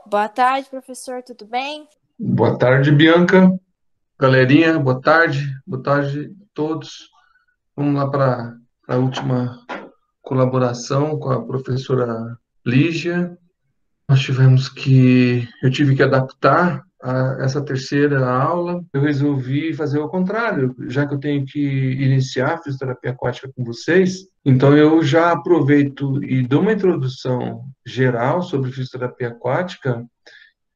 Boa tarde, professor, tudo bem? Boa tarde, Bianca. Galerinha, boa tarde. Boa tarde a todos. Vamos lá para a última colaboração com a professora Lígia. Eu tive que adaptar essa terceira aula. Eu resolvi fazer o contrário, já que eu tenho que iniciar a fisioterapia aquática com vocês. Então, eu já aproveito e dou uma introdução geral sobre fisioterapia aquática.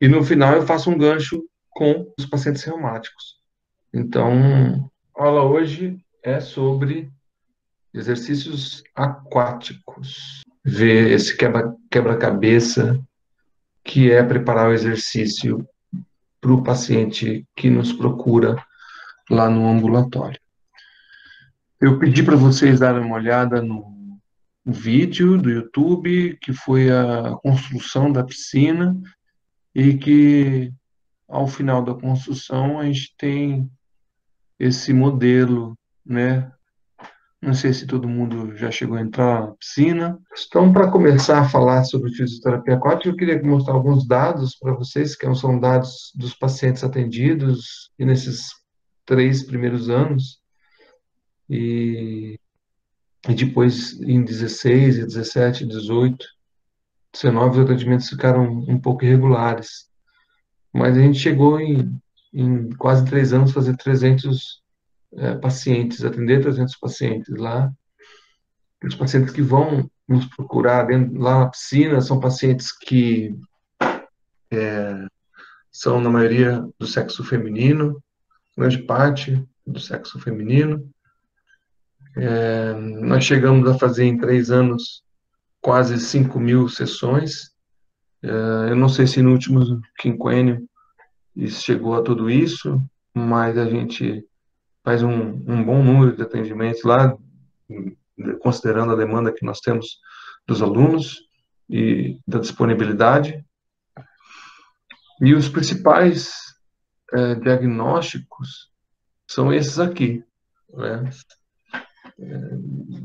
E no final eu faço um gancho com os pacientes reumáticos. Então, a aula hoje é sobre exercícios aquáticos. Ver esse quebra-cabeça que é preparar o exercício para o paciente que nos procura lá no ambulatório. Eu pedi para vocês darem uma olhada no vídeo do YouTube, que foi a construção da piscina, e que ao final da construção a gente tem esse modelo, né? Não sei se todo mundo já chegou a entrar na piscina. Então, para começar a falar sobre fisioterapia aquática, eu queria mostrar alguns dados para vocês, que são dados dos pacientes atendidos e nesses 3 primeiros anos, e, e depois em 16, e 17, 18, 19, os atendimentos ficaram um pouco irregulares. Mas a gente chegou em quase 3 anos fazer 300 pacientes, atender 300 pacientes lá. Os pacientes que vão nos procurar lá na piscina são pacientes que são, na maioria, do sexo feminino, grande parte do sexo feminino. Nós chegamos a fazer em 3 anos quase 5.000 sessões. Eu não sei se no último quinquênio isso chegou a tudo isso, mas a gente faz um bom número de atendimentos lá, considerando a demanda que nós temos dos alunos e da disponibilidade. E os principais diagnósticos são esses aqui, né?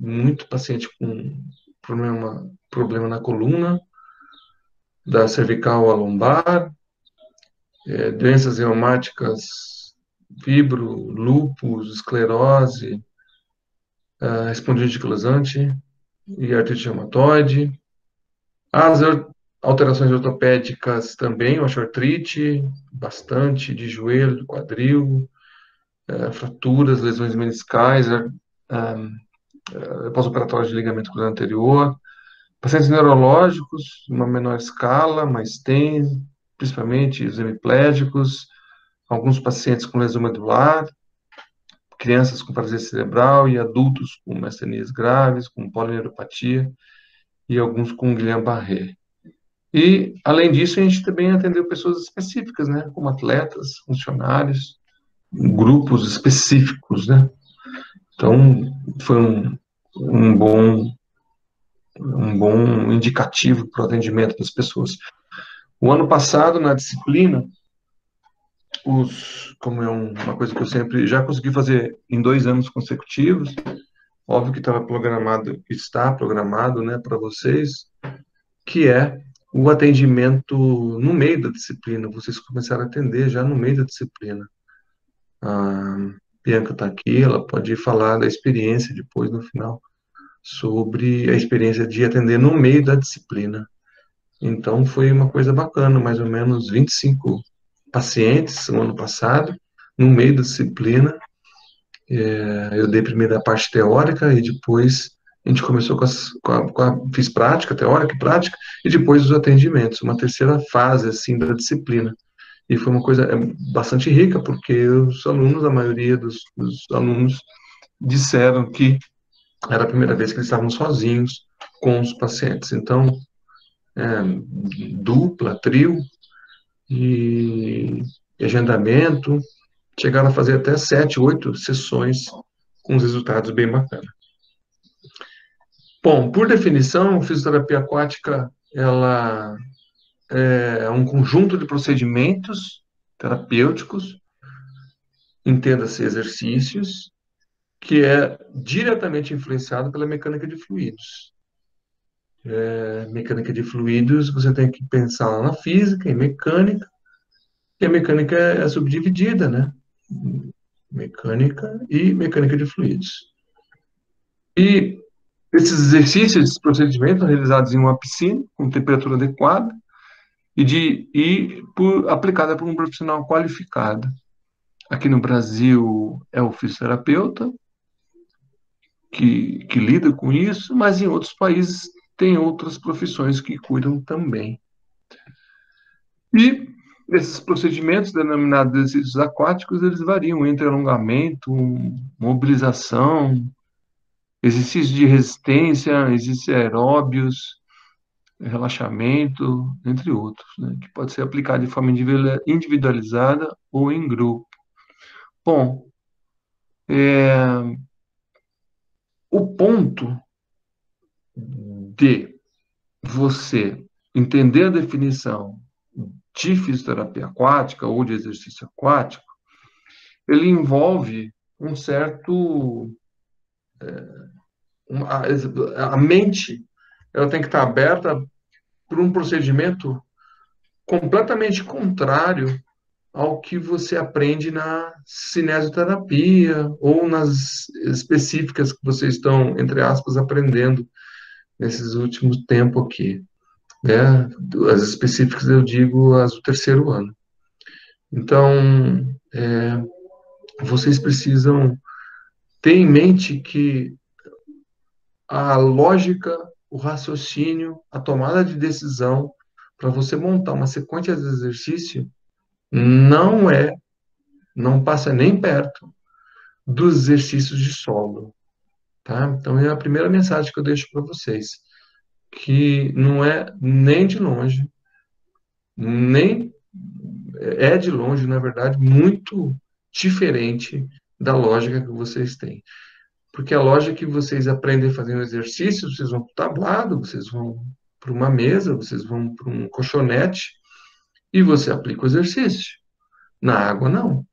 Muito paciente com problema na coluna, da cervical à lombar, doenças reumáticas, fibro, lúpus, esclerose, espondilite anquilosante e artrite reumatoide. As alterações ortopédicas também, osteoartrite, bastante de joelho, quadril, fraturas, lesões meniscais, pós-operatórios de ligamento cruzado anterior, pacientes neurológicos, uma menor escala, mas tem, principalmente os hemiplégicos, alguns pacientes com lesão medular, crianças com paralisia cerebral e adultos com mastenias graves, com polineuropatia e alguns com Guillain-Barré. E, além disso, a gente também atendeu pessoas específicas, né, como atletas, funcionários, grupos específicos, né. Então, foi um bom indicativo para o atendimento das pessoas. O ano passado, na disciplina, como é uma coisa que eu sempre já consegui fazer em 2 anos consecutivos, óbvio que estava programado, está programado, né, para vocês, que é o atendimento no meio da disciplina. Vocês começaram a atender já no meio da disciplina. A Bianca está aqui, ela pode falar da experiência depois, no final, sobre a experiência de atender no meio da disciplina. Então, foi uma coisa bacana, mais ou menos 25 pacientes no ano passado, no meio da disciplina. Eu dei primeiro a parte teórica e depois a gente começou fiz prática, teórica e prática, e depois os atendimentos, uma terceira fase, assim, da disciplina. E foi uma coisa bastante rica, porque os alunos, a maioria dos alunos, disseram que era a primeira vez que eles estavam sozinhos com os pacientes. Então, é, dupla, trio e agendamento, chegaram a fazer até 7, 8 sessões com os resultados bem bacanas. Bom, por definição, fisioterapia aquática ela é um conjunto de procedimentos terapêuticos, entenda-se exercícios, que é diretamente influenciado pela mecânica de fluidos. Mecânica de fluidos, você tem que pensar lá na física e mecânica, e a mecânica é subdividida, né? Mecânica e mecânica de fluidos. E esses exercícios, esses procedimentos são realizados em uma piscina, com temperatura adequada, aplicada por um profissional qualificado. Aqui no Brasil é o fisioterapeuta que lida com isso, mas em outros países tem outras profissões que cuidam também. E esses procedimentos, denominados exercícios aquáticos, eles variam entre alongamento, mobilização, exercícios de resistência, exercícios aeróbios, relaxamento, entre outros, né, que pode ser aplicado de forma individualizada ou em grupo. Bom, o ponto de você entender a definição de fisioterapia aquática ou de exercício aquático, ele envolve um certo... a mente, ela tem que estar aberta para um procedimento completamente contrário ao que você aprende na cinesioterapia ou nas específicas que vocês estão, entre aspas, aprendendo nesses últimos tempos aqui, né? As específicas eu digo as do terceiro ano. Então, vocês precisam ter em mente que a lógica, o raciocínio, a tomada de decisão para você montar uma sequência de exercício não não passa nem perto dos exercícios de solo, tá? Então é a primeira mensagem que eu deixo para vocês, que não é nem de longe, nem é de longe, na verdade, muito diferente da lógica que vocês têm. Porque a lógica que vocês aprendem a fazer um exercício, vocês vão para o tablado, vocês vão para uma mesa, vocês vão para um colchonete e você aplica o exercício. Na água, não.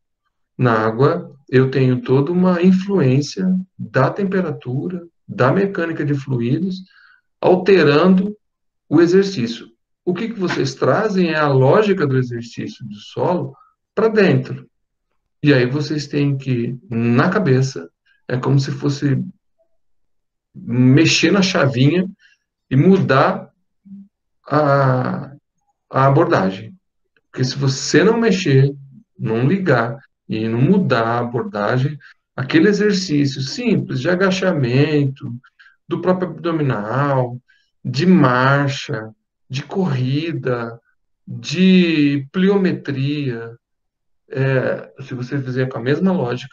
Na água, eu tenho toda uma influência da temperatura, da mecânica de fluidos, alterando o exercício. O que vocês trazem é a lógica do exercício do solo para dentro. E aí vocês têm que, na cabeça, é como se fosse mexer na chavinha e mudar a, a abordagem. Porque se você não mexer, não ligar e não mudar a abordagem, aquele exercício simples de agachamento, do próprio abdominal, de marcha, de corrida, de pliometria, se você fizer com a mesma lógica,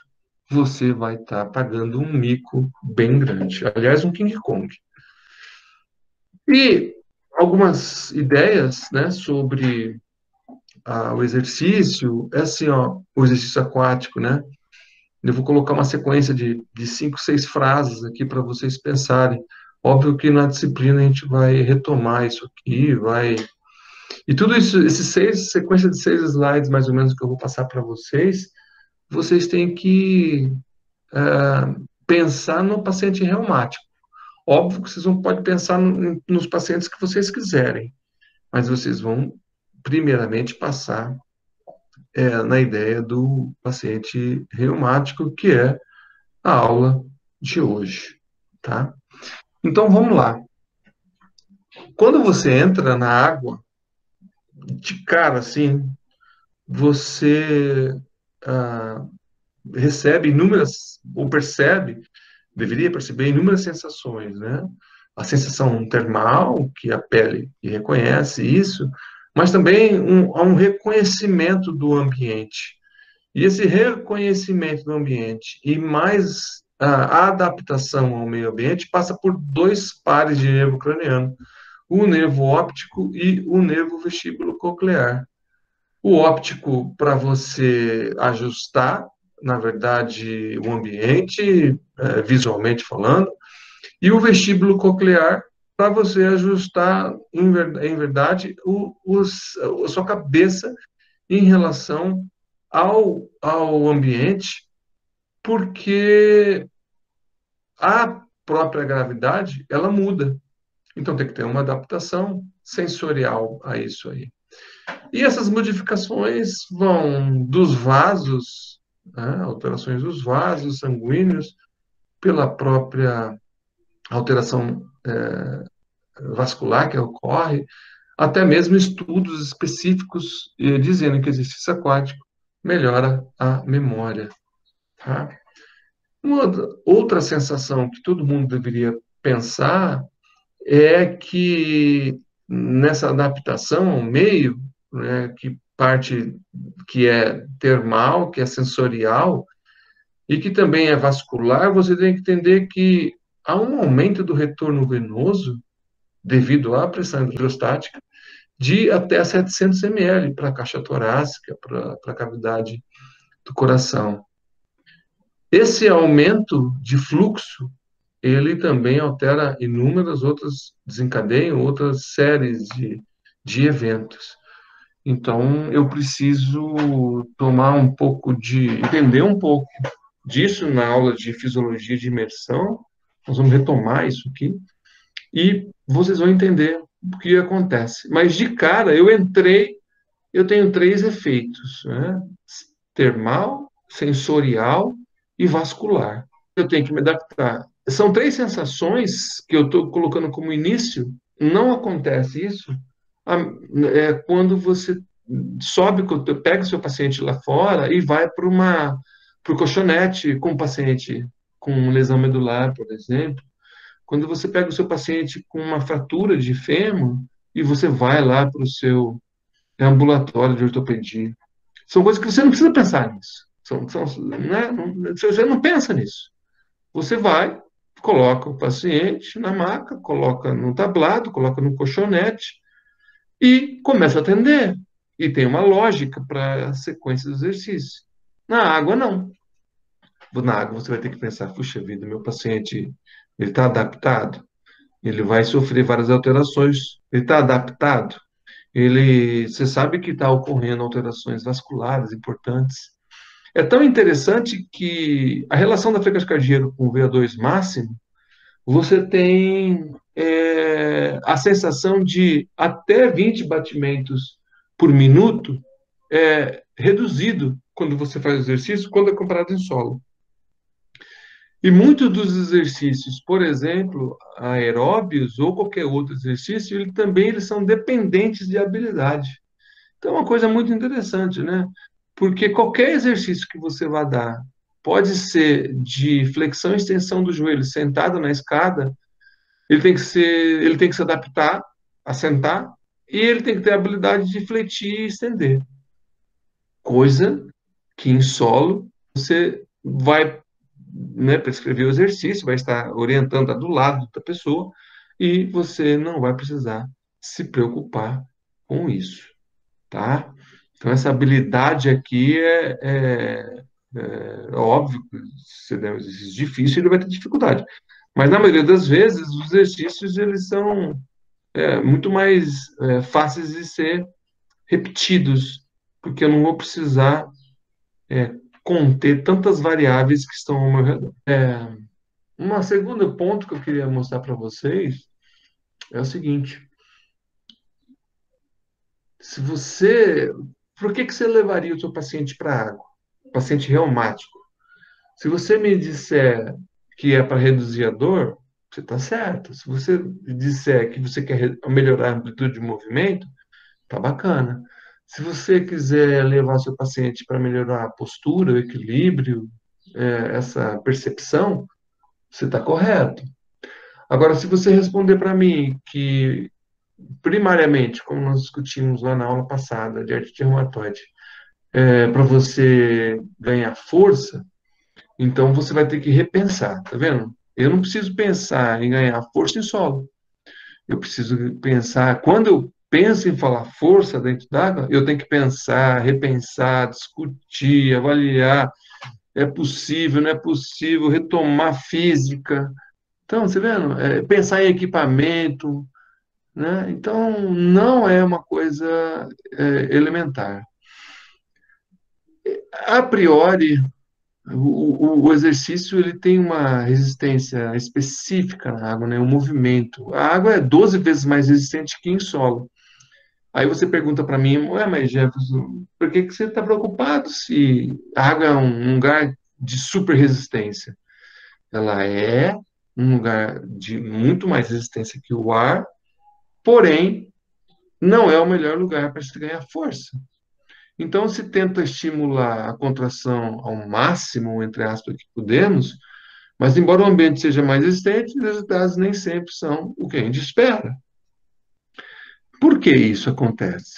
você vai estar pagando um mico bem grande. Aliás, um King Kong. E algumas ideias, né, sobre o exercício, é assim, ó, o exercício aquático, né? Eu vou colocar uma sequência de 5, 6 frases aqui para vocês pensarem. Óbvio que na disciplina a gente vai retomar isso aqui, vai... E tudo isso, sequência de 6 slides, mais ou menos, que eu vou passar para vocês, vocês têm que pensar no paciente reumático. Óbvio que vocês não podem pensar nos pacientes que vocês quiserem, mas vocês vão, primeiramente, passar na ideia do paciente reumático, que é a aula de hoje, tá? Então, vamos lá. Quando você entra na água, de cara, assim, você recebe inúmeras, ou percebe, deveria perceber inúmeras sensações, né? A sensação termal, que a pele reconhece isso, mas também há um reconhecimento do ambiente. E esse reconhecimento do ambiente e mais a adaptação ao meio ambiente passa por 2 pares de nervo craniano, o nervo óptico e o nervo vestíbulo coclear. O óptico para você ajustar, na verdade, o ambiente, visualmente falando, e o vestíbulo coclear para você ajustar, em verdade, a sua cabeça em relação ao ambiente, porque a própria gravidade, ela muda. Então tem que ter uma adaptação sensorial a isso aí. E essas modificações vão dos vasos, né, alterações dos vasos sanguíneos, pela própria alteração vascular que ocorre, até mesmo estudos específicos dizendo que exercício aquático melhora a memória. Tá? Uma outra sensação que todo mundo deveria pensar é que nessa adaptação ao meio, né, que parte que é termal, que é sensorial e que também é vascular, você tem que entender que há um aumento do retorno venoso devido à pressão hidrostática de até 700 ml para a caixa torácica, para a cavidade do coração. Esse aumento de fluxo, ele também altera inúmeras outras, desencadeia outras séries de eventos. Então, eu preciso tomar um pouco entender um pouco disso na aula de fisiologia de imersão. Nós vamos retomar isso aqui e vocês vão entender o que acontece. Mas de cara, eu tenho três efeitos, né? Termal, sensorial e vascular. Eu tenho que me adaptar. São três sensações que eu estou colocando como início. Não acontece isso quando você sobe, pega o seu paciente lá fora e vai para o colchonete com o paciente com lesão medular, por exemplo. Quando você pega o seu paciente com uma fratura de fêmur e você vai lá para o seu ambulatório de ortopedia. São coisas que você não precisa pensar nisso. Né? Você não pensa nisso. Você vai, coloca o paciente na maca, coloca no tablado, coloca no colchonete e começa a atender. E tem uma lógica para a sequência do exercício. Na água, não. Na água você vai ter que pensar, puxa vida, meu paciente, ele está adaptado? Ele vai sofrer várias alterações. Ele está adaptado? Você sabe que está ocorrendo alterações vasculares importantes. É tão interessante que a relação da frequência cardíaca com o VO2 máximo, você tem a sensação de até 20 batimentos por minuto reduzido quando você faz exercício, quando é comparado em solo. E muitos dos exercícios, por exemplo, aeróbios ou qualquer outro exercício, eles são dependentes de habilidade. Então, é uma coisa muito interessante, né? Porque qualquer exercício que você vá dar, pode ser de flexão e extensão do joelho sentado na escada, ele tem que se adaptar a sentar e ele tem que ter a habilidade de fletir e estender. Coisa que em solo você vai, né, prescrever o exercício, vai estar orientando, tá do lado da pessoa e você não vai precisar se preocupar com isso, tá? Então, essa habilidade aqui é óbvio que se der um exercício difícil, ele vai ter dificuldade. Mas, na maioria das vezes, os exercícios eles são muito mais fáceis de ser repetidos, porque eu não vou precisar conter tantas variáveis que estão ao meu redor. Um segundo ponto que eu queria mostrar para vocês é o seguinte: se você, por que você levaria o seu paciente para a água? Paciente reumático. Se você me disser que é para reduzir a dor, você está certo. Se você disser que você quer melhorar a amplitude de movimento, tá bacana. Se você quiser levar seu paciente para melhorar a postura, o equilíbrio, essa percepção, você está correto. Agora, se você responder para mim que, primariamente, como nós discutimos lá na aula passada de artrite reumatoide, para você ganhar força, então você vai ter que repensar, tá vendo? Eu não preciso pensar em ganhar força em solo. Eu preciso pensar, quando eu penso em falar força dentro d'água, eu tenho que pensar, repensar, discutir, avaliar, é possível, não é possível, retomar física. Então, você vendo? Pensar em equipamento, né? Então, não é uma coisa elementar. A priori, O exercício ele tem uma resistência específica na água, né? O movimento. A água é 12 vezes mais resistente que em solo. Aí você pergunta para mim, ué, mas Jefferson, por que que você está preocupado se a água é um lugar de super resistência? Ela é um lugar de muito mais resistência que o ar, porém, não é o melhor lugar para se ganhar força. Então, se tenta estimular a contração ao máximo, entre aspas, que podemos, mas embora o ambiente seja mais resistente, os resultados nem sempre são o que a gente espera. Por que isso acontece?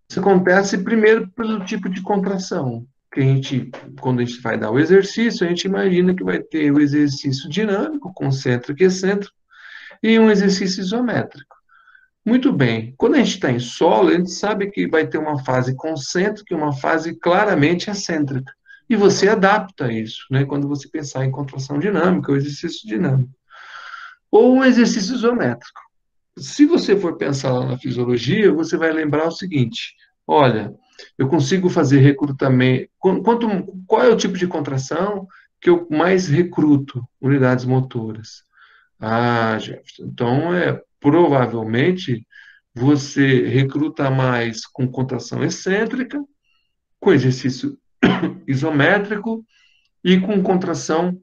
Isso acontece primeiro pelo tipo de contração. Que a gente, quando a gente vai dar o exercício, a gente imagina que vai ter o exercício dinâmico, concêntrico e excêntrico, e um exercício isométrico. Muito bem. Quando a gente está em solo, a gente sabe que vai ter uma fase concêntrica e uma fase claramente excêntrica. E você adapta isso, né, quando você pensar em contração dinâmica ou exercício dinâmico. Ou um exercício isométrico. Se você for pensar lá na fisiologia, você vai lembrar o seguinte: olha, eu consigo fazer recrutamento. Qual é o tipo de contração que eu mais recruto unidades motoras? Ah, Jefferson, então provavelmente você recruta mais com contração excêntrica, com exercício isométrico e com contração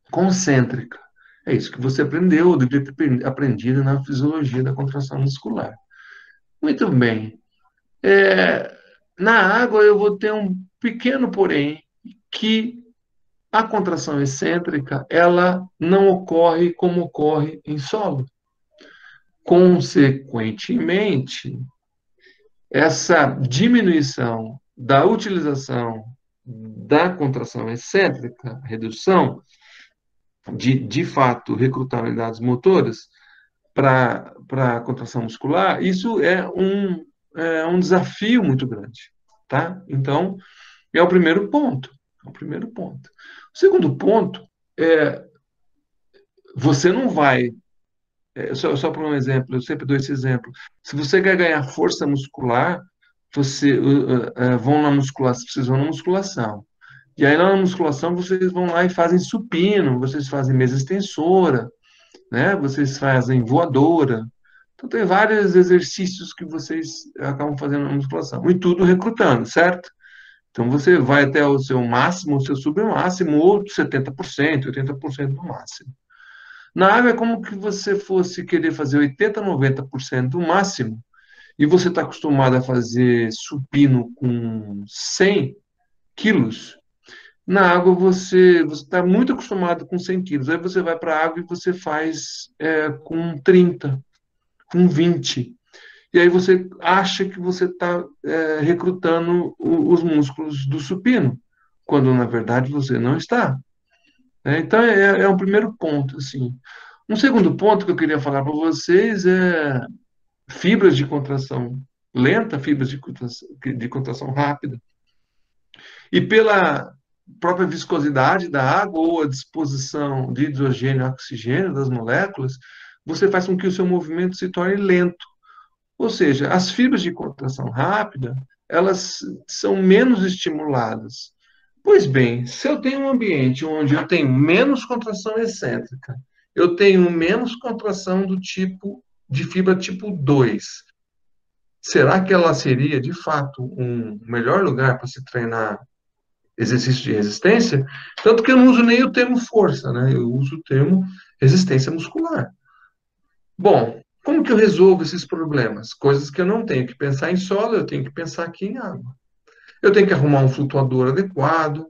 concêntrica. É isso que você aprendeu, ou deveria ter aprendido na fisiologia da contração muscular. Muito bem. É, na água eu vou ter um pequeno porém, que a contração excêntrica, ela não ocorre como ocorre em solo. Consequentemente, essa diminuição da utilização da contração excêntrica, redução de fato, recrutar unidades motoras para a contração muscular, isso é um desafio muito grande, tá? Então, é o primeiro ponto. É o primeiro ponto. O segundo ponto é, você não vai, só para um exemplo, eu sempre dou esse exemplo, se você quer ganhar força muscular, vão na musculação, vocês vão na musculação. E aí, lá na musculação, vocês vão lá e fazem supino, vocês fazem mesa extensora, né? Vocês fazem voadora. Então, tem vários exercícios que vocês acabam fazendo na musculação. E tudo recrutando, certo? Então, você vai até o seu máximo, o seu submáximo, ou 70%, 80% do máximo. Na água é como que você fosse querer fazer 80%, 90% do máximo, e você está acostumado a fazer supino com 100 quilos. Na água você está muito acostumado com 100 quilos. Aí você vai para a água e você faz com 30, com 20. E aí você acha que você está recrutando os músculos do supino, quando na verdade você não está. Então é um primeiro ponto, assim. Um segundo ponto que eu queria falar para vocês é fibras de contração lenta, fibras de contração rápida. E pela própria viscosidade da água ou a disposição de hidrogênio e oxigênio das moléculas, você faz com que o seu movimento se torne lento. Ou seja, as fibras de contração rápida, elas são menos estimuladas. Pois bem, se eu tenho um ambiente onde eu tenho menos contração excêntrica, eu tenho menos contração do tipo de fibra tipo 2, será que ela seria, de fato, um melhor lugar para se treinar exercício de resistência? Tanto que eu não uso nem o termo força, né? Eu uso o termo resistência muscular. Bom, como que eu resolvo esses problemas? Coisas que eu não tenho que pensar em solo, eu tenho que pensar aqui em água. Eu tenho que arrumar um flutuador adequado,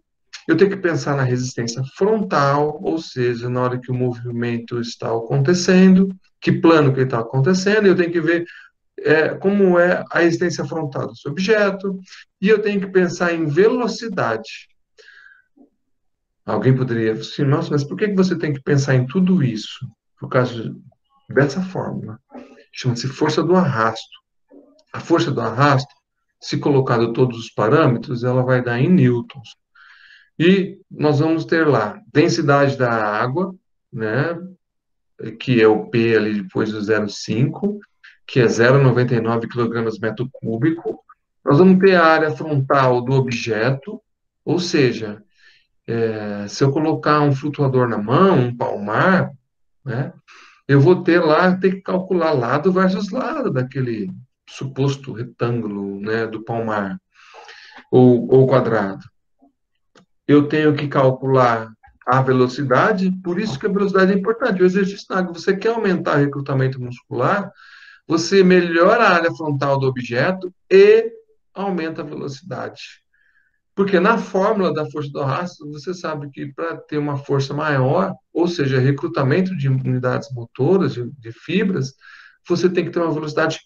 eu tenho que pensar na resistência frontal, ou seja, na hora que o movimento está acontecendo, que plano que está acontecendo, eu tenho que ver como é a resistência frontal desse objeto, e eu tenho que pensar em velocidade. Alguém poderia dizer, assim, nossa, mas por que você tem que pensar em tudo isso? Por causa dessa fórmula. Chama-se força do arrasto. A força do arrasto, se colocado todos os parâmetros, ela vai dar em newtons. E nós vamos ter lá densidade da água, né, que é o P ali depois do 0,5, que é 0,99 kg metro cúbico. Nós vamos ter a área frontal do objeto, ou seja, Se eu colocar um flutuador na mão, um palmar, né, eu vou ter que calcular lado versus lado daquele suposto retângulo, né, do palmar ou quadrado. Eu tenho que calcular a velocidade, por isso que a velocidade é importante. O exercício na água, você quer aumentar o recrutamento muscular, você melhora a área frontal do objeto e aumenta a velocidade. Porque na fórmula da força do arrasto, você sabe que para ter uma força maior, ou seja, recrutamento de unidades motoras, de fibras, você tem que ter uma velocidade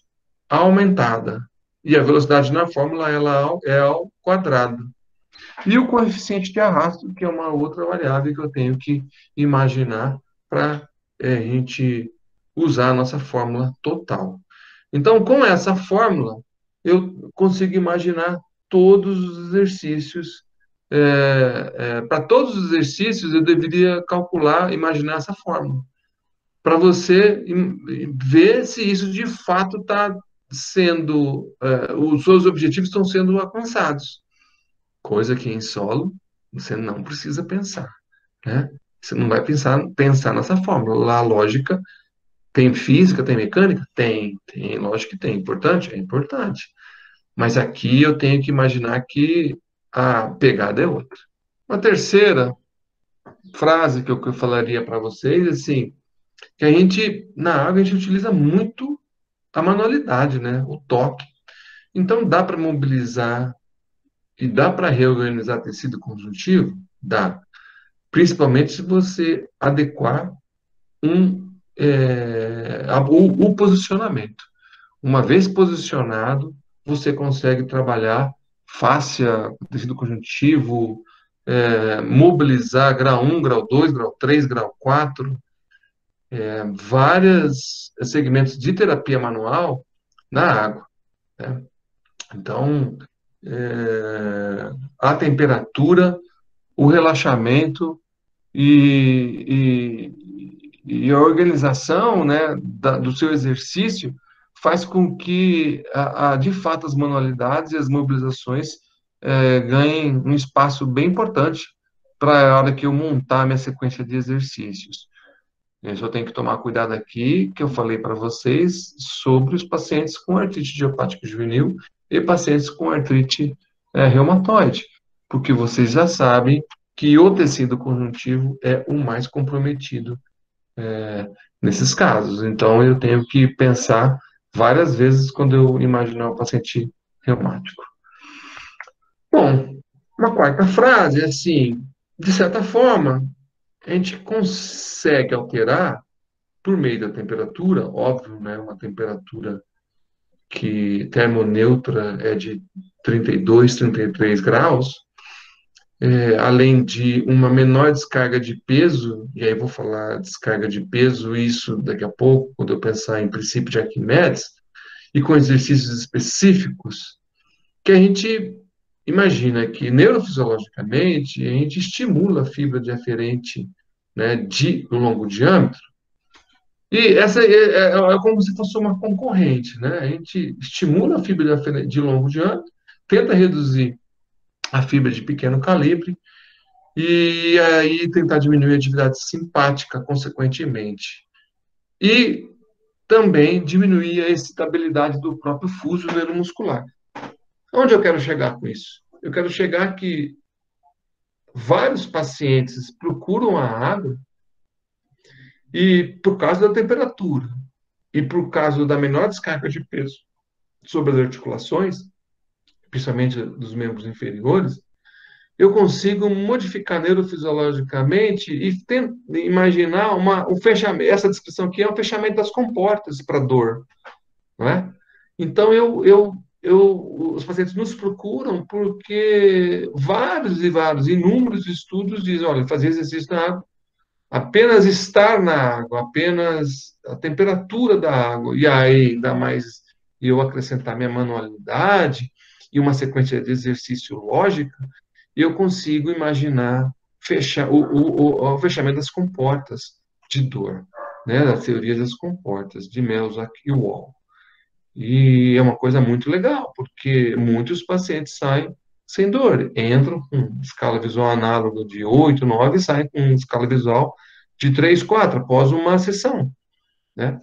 aumentada. E a velocidade na fórmula ela é ao quadrado. E o coeficiente de arrasto, que é uma outra variável que eu tenho que imaginar para a gente usar a nossa fórmula total. Então, com essa fórmula, eu consigo imaginar todos os exercícios. Para todos os exercícios, eu deveria calcular, imaginar essa fórmula, para você ver se isso de fato está sendo, os seus objetivos estão sendo alcançados. Coisa que em solo você não precisa pensar, né? Você não vai pensar nessa fórmula. Lá a lógica tem física, tem mecânica? Tem, lógico que tem. Importante? É importante. Mas aqui eu tenho que imaginar que a pegada é outra. Uma terceira frase que eu falaria para vocês, assim, que a gente, na água, a gente utiliza muito a manualidade, né? O toque. Então, dá para mobilizar e dá para reorganizar tecido conjuntivo? Dá. Principalmente se você adequar o posicionamento. Uma vez posicionado, você consegue trabalhar fáscia, tecido conjuntivo, mobilizar grau 1, grau 2, grau 3, grau 4, vários segmentos de terapia manual na água, né? Então, a temperatura, o relaxamento e a organização, né, do seu exercício faz com que, de fato, as manualidades e as mobilizações ganhem um espaço bem importante para a hora que eu montar a minha sequência de exercícios. Eu só tenho que tomar cuidado aqui, que eu falei para vocês, sobre os pacientes com artrite idiopática juvenil e pacientes com artrite reumatoide, porque vocês já sabem que o tecido conjuntivo é o mais comprometido nesses casos. Então, eu tenho que pensar várias vezes quando eu imaginar o paciente reumático. Bom, uma quarta frase é assim, de certa forma, a gente consegue alterar por meio da temperatura, óbvio, né, uma temperatura que termoneutra é de 32, 33 graus, além de uma menor descarga de peso, e aí vou falar descarga de peso, isso daqui a pouco, quando eu pensar em princípio de Arquimedes, e com exercícios específicos, que a gente imagina que neurofisiologicamente a gente estimula a fibra diaferente, né, de longo diâmetro, e essa é como se fosse uma concorrente, né? A gente estimula a fibra de longo diâmetro, tenta reduzir a fibra de pequeno calibre, e aí tentar diminuir a atividade simpática, consequentemente. E também diminuir a excitabilidade do próprio fuso neuromuscular. Onde eu quero chegar com isso? Eu quero chegar que vários pacientes procuram a água e, por causa da temperatura e por causa da menor descarga de peso sobre as articulações, principalmente dos membros inferiores, eu consigo modificar neurofisiologicamente e imaginar um fechamento. Essa descrição aqui é um fechamento das comportas para dor, não é? Então, os pacientes nos procuram porque vários e vários, inúmeros estudos dizem, olha, fazer exercício na água, apenas estar na água, apenas a temperatura da água, e aí ainda mais eu acrescentar minha manualidade e uma sequência de exercício lógica, eu consigo imaginar o fechamento das comportas de dor, né, da teoria das comportas, de Melzack e Wall. E é uma coisa muito legal, porque muitos pacientes saem sem dor. Entram com escala visual análoga de 8, 9 e saem com escala visual de 3, 4 após uma sessão, né?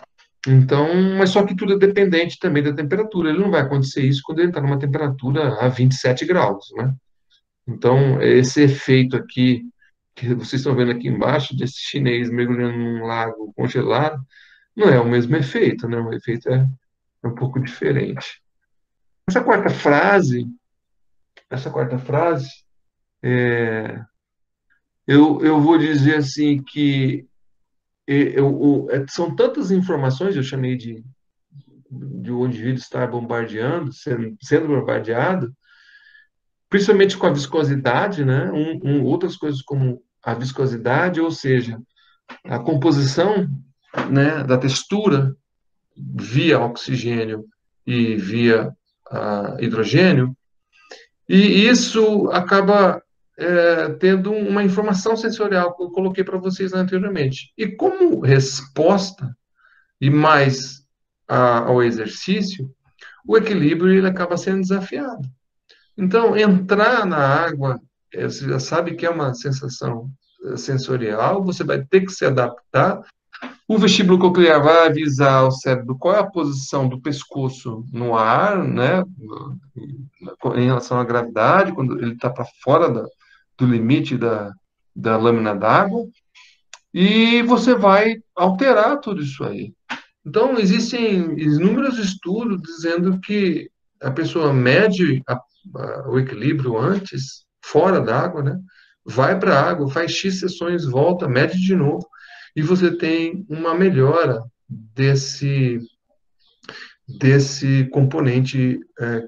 Então, mas só que tudo é dependente também da temperatura. Ele não vai acontecer isso quando ele está numa temperatura a 27 graus, né? Então, esse efeito aqui, que vocês estão vendo aqui embaixo, desse chinês mergulhando num lago congelado, não é o mesmo efeito, né? O efeito é um pouco diferente. Essa quarta frase, essa quarta frase, eu vou dizer assim que são tantas informações, eu chamei de o indivíduo estar bombardeando, sendo bombardeado, principalmente com a viscosidade, né? Outras coisas como a viscosidade, ou seja, a composição, né, da textura via oxigênio e via hidrogênio, e isso acaba tendo uma informação sensorial que eu coloquei para vocês anteriormente. E como resposta, e mais ao exercício, o equilíbrio ele acaba sendo desafiado. Então, entrar na água, você já sabe que é uma sensação sensorial, você vai ter que se adaptar. O vestíbulo coclear vai avisar ao cérebro qual é a posição do pescoço no ar, né, em relação à gravidade, quando ele está para fora do limite da lâmina d'água, e você vai alterar tudo isso aí. Então, existem inúmeros estudos dizendo que a pessoa mede o equilíbrio antes, fora d'água, né? Vai para a água, faz X sessões, volta, mede de novo, e você tem uma melhora desse componente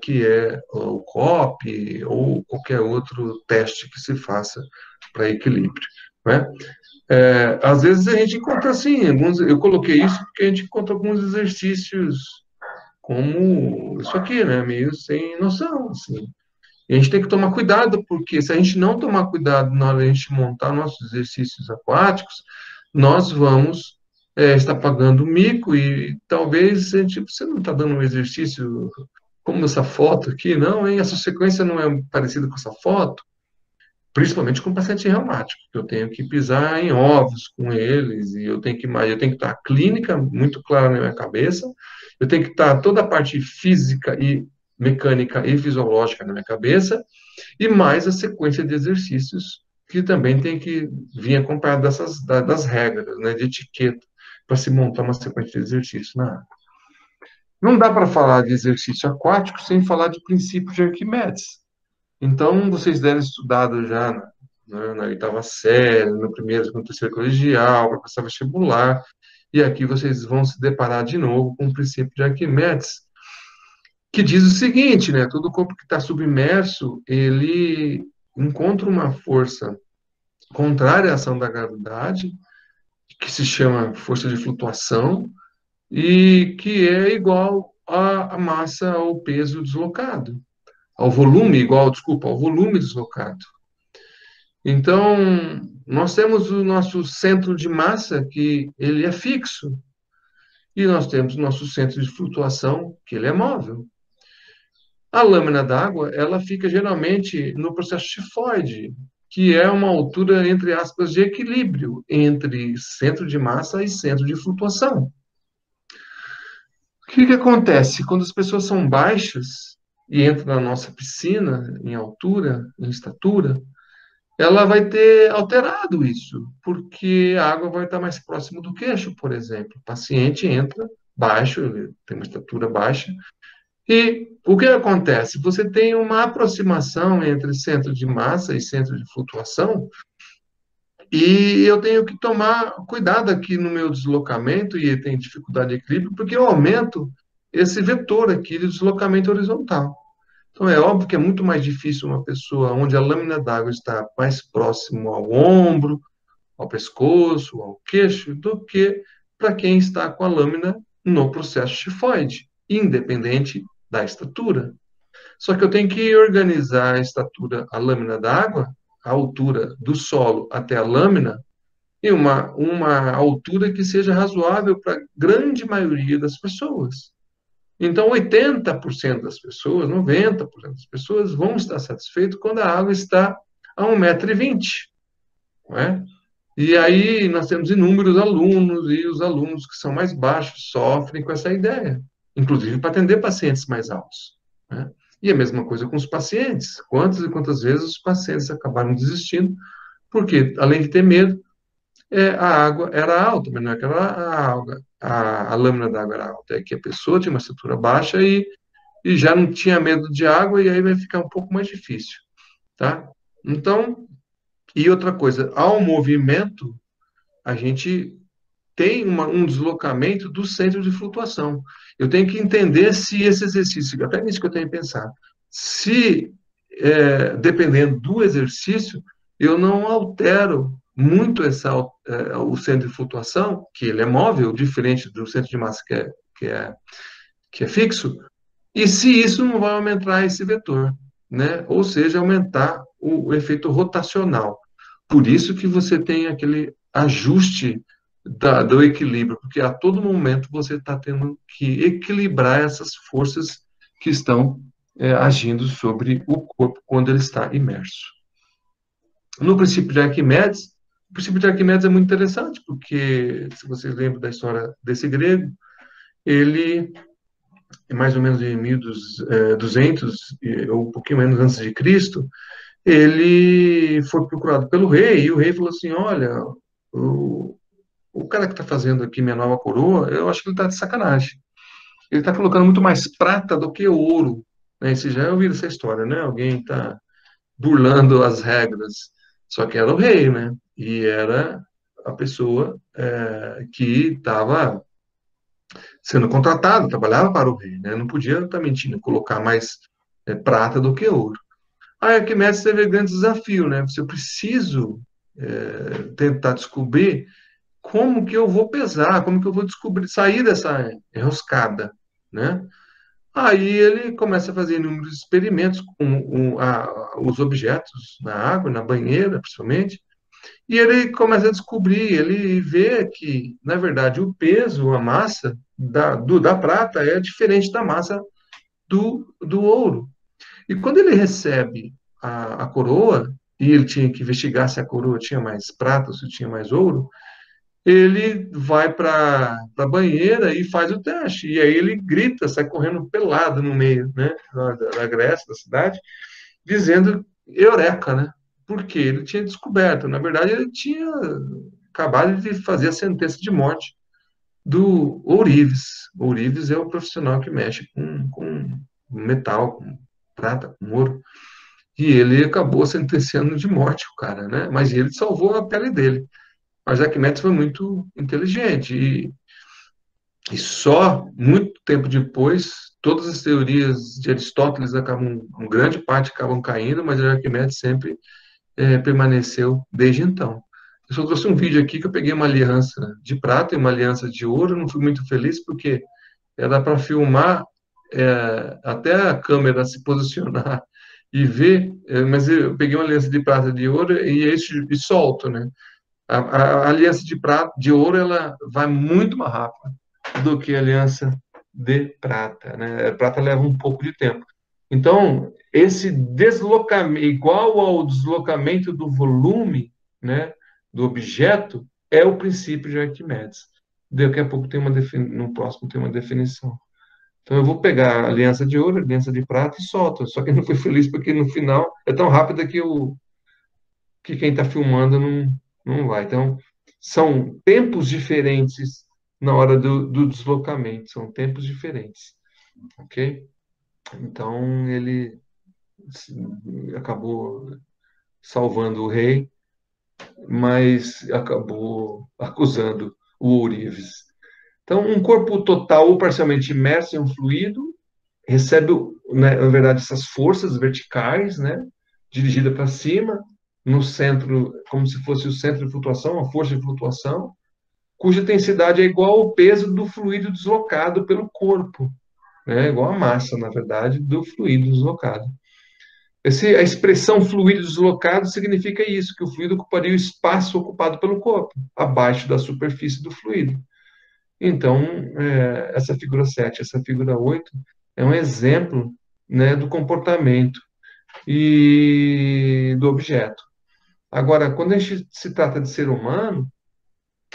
que é o COP ou qualquer outro teste que se faça para equilíbrio, né? Às vezes a gente encontra assim, eu coloquei isso porque a gente encontra alguns exercícios como isso aqui, né? Meio sem noção, assim. E a gente tem que tomar cuidado, porque se a gente não tomar cuidado na hora de a gente montar nossos exercícios aquáticos, nós vamos estar pagando mico e talvez você não está dando um exercício como essa foto aqui, não, hein? Essa sequência não é parecida com essa foto, principalmente com paciente reumático, que eu tenho que pisar em ovos com eles, e eu tenho que estar a clínica muito clara na minha cabeça, eu tenho que estar toda a parte física e mecânica e fisiológica na minha cabeça, e mais a sequência de exercícios, que também tem que vir acompanhada das regras, né, de etiqueta, para se montar uma sequência de exercícios na água. Não dá para falar de exercício aquático sem falar de princípio de Arquimedes. Então, vocês devem estudado já na oitava série, no primeiro, no terceiro colegial, para passar vestibular, e aqui vocês vão se deparar de novo com o princípio de Arquimedes, que diz o seguinte, né? Todo corpo que está submerso, ele encontra uma força contrária à ação da gravidade, que se chama força de flutuação, e que é igual à massa ou peso deslocado, ao volume, igual, desculpa, ao volume deslocado. Então, nós temos o nosso centro de massa, que ele é fixo, e nós temos o nosso centro de flutuação, que ele é móvel. A lâmina d'água, ela fica geralmente no processo tifoide, que é uma altura, entre aspas, de equilíbrio entre centro de massa e centro de flutuação. O que acontece? Quando as pessoas são baixas e entram na nossa piscina, em altura, em estatura, ela vai ter alterado isso, porque a água vai estar mais próximo do queixo, por exemplo. O paciente entra baixo, ele tem uma estatura baixa, e o que acontece? Você tem uma aproximação entre centro de massa e centro de flutuação, e eu tenho que tomar cuidado aqui no meu deslocamento, e tem dificuldade de equilíbrio, porque eu aumento esse vetor aqui de deslocamento horizontal. Então, é óbvio que é muito mais difícil uma pessoa onde a lâmina d'água está mais próximo ao ombro, ao pescoço, ao queixo, do que para quem está com a lâmina no processo tifoide, independente da estatura. Só que eu tenho que organizar a estatura, a lâmina d'água, a altura do solo até a lâmina, em uma altura que seja razoável para a grande maioria das pessoas. Então, 80% das pessoas, 90% das pessoas vão estar satisfeitos quando a água está a 1,20 m, não é? E aí nós temos inúmeros alunos, e os alunos que são mais baixos sofrem com essa ideia, inclusive para atender pacientes mais altos, né? E a mesma coisa com os pacientes. Quantas e quantas vezes os pacientes acabaram desistindo, porque, além de ter medo, a água era alta, mas não é que a água, a lâmina da água era alta, é que a pessoa tinha uma estatura baixa e já não tinha medo de água, e aí vai ficar um pouco mais difícil, tá? Então, e outra coisa, ao movimento, a gente tem um deslocamento do centro de flutuação. Eu tenho que entender se esse exercício, até nisso que eu tenho que pensar, se, dependendo do exercício, eu não altero muito o centro de flutuação, que ele é móvel, diferente do centro de massa que é, que é fixo, e se isso não vai aumentar esse vetor, né? Ou seja, aumentar o efeito rotacional. Por isso que você tem aquele ajuste do equilíbrio, porque a todo momento você está tendo que equilibrar essas forças que estão agindo sobre o corpo quando ele está imerso. No princípio de Arquimedes, o princípio de Arquimedes é muito interessante, porque, se vocês lembram da história desse grego, ele mais ou menos em 1200, ou um pouquinho menos antes de Cristo, ele foi procurado pelo rei, e o rei falou assim, olha, o cara que está fazendo aqui minha nova coroa, eu acho que ele está de sacanagem. Ele está colocando muito mais prata do que ouro. Né? Você já ouviu essa história, né? Alguém está burlando as regras. Só que era o rei, né? E era a pessoa que estava sendo contratado, trabalhava para o rei, né? Não podia estar mentindo, colocar mais prata do que ouro. Aí Arquimedes teve um grande desafio, né? Se eu preciso tentar descobrir como que eu vou pesar, como que eu vou descobrir, sair dessa enroscada, né? Aí ele começa a fazer inúmeros experimentos com os objetos na água, na banheira, principalmente, e ele começa a descobrir, ele vê que, na verdade, o peso, a massa da prata é diferente da massa do ouro. E quando ele recebe a coroa, e ele tinha que investigar se a coroa tinha mais prata ou se tinha mais ouro, ele vai para a banheira e faz o teste. E aí ele grita, sai correndo pelado no meio, né, da Grécia, da cidade, dizendo Eureka, né? Porque ele tinha descoberto. Na verdade, ele tinha acabado de fazer a sentença de morte do ourives. O ourives é o profissional que mexe com metal, com prata, com ouro. E ele acabou sentenciando de morte o cara, né? Mas ele salvou a pele dele. Mas Arquimedes foi muito inteligente e só muito tempo depois todas as teorias de Aristóteles acabam, uma grande parte acabam caindo, mas Arquimedes sempre permaneceu desde então. Eu só trouxe um vídeo aqui que eu peguei uma aliança de prata e uma aliança de ouro, não fui muito feliz porque era para filmar até a câmera se posicionar e ver, mas eu peguei uma aliança de prata e de ouro e solto, né? A aliança de prata, de ouro, ela vai muito mais rápido do que a aliança de prata, né? A prata leva um pouco de tempo. Então, esse deslocamento, igual ao deslocamento do volume, né, do objeto, é o princípio de Arquimedes. Daqui a pouco no próximo tem uma definição. Então, eu vou pegar a aliança de ouro, a aliança de prata e solto. Só que eu não fui feliz porque no final é tão rápida que quem está filmando não vai. Então, são tempos diferentes na hora do deslocamento, são tempos diferentes, ok? Então, ele acabou salvando o rei, mas acabou acusando o ourives. Então, um corpo total ou parcialmente imerso em um fluido recebe, né, na verdade, essas forças verticais, né, dirigida para cima, no centro, como se fosse o centro de flutuação, a força de flutuação, cuja densidade é igual ao peso do fluido deslocado pelo corpo, né, igual a massa, na verdade, do fluido deslocado. A expressão fluido deslocado significa isso, que o fluido ocuparia o espaço ocupado pelo corpo, abaixo da superfície do fluido. Então, essa figura 7, essa figura 8 é um exemplo, né, do comportamento e do objeto. Agora, quando a gente se trata de ser humano,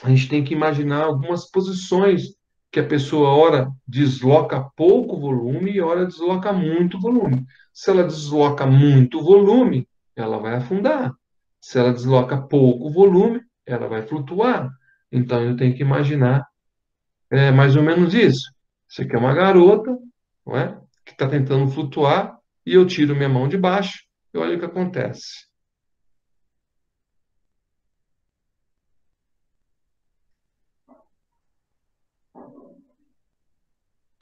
a gente tem que imaginar algumas posições que a pessoa, ora, desloca pouco volume e ora desloca muito volume. Se ela desloca muito volume, ela vai afundar. Se ela desloca pouco volume, ela vai flutuar. Então, eu tenho que imaginar mais ou menos isso. Você quer uma garota, não é? Que está tentando flutuar e eu tiro minha mão de baixo e olha o que acontece.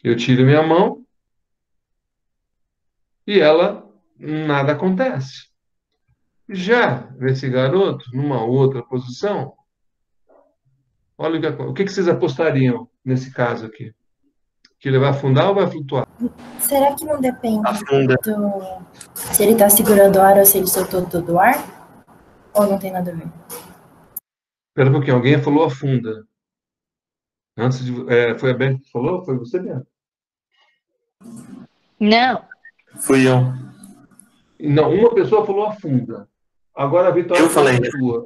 Eu tiro minha mão e ela, nada acontece. Já esse garoto, numa outra posição, olha o que vocês apostariam nesse caso aqui? Que ele vai afundar ou vai flutuar? Será que não depende Afunda. se ele tá segurando o ar ou se ele soltou todo o ar? Ou não tem nada a ver? Espera um pouquinho, alguém falou afunda. Antes de, foi a Ben que falou? Foi você mesmo? Não. Fui eu. Não, uma pessoa falou afunda. Agora a Vitória Eu falei. flutua.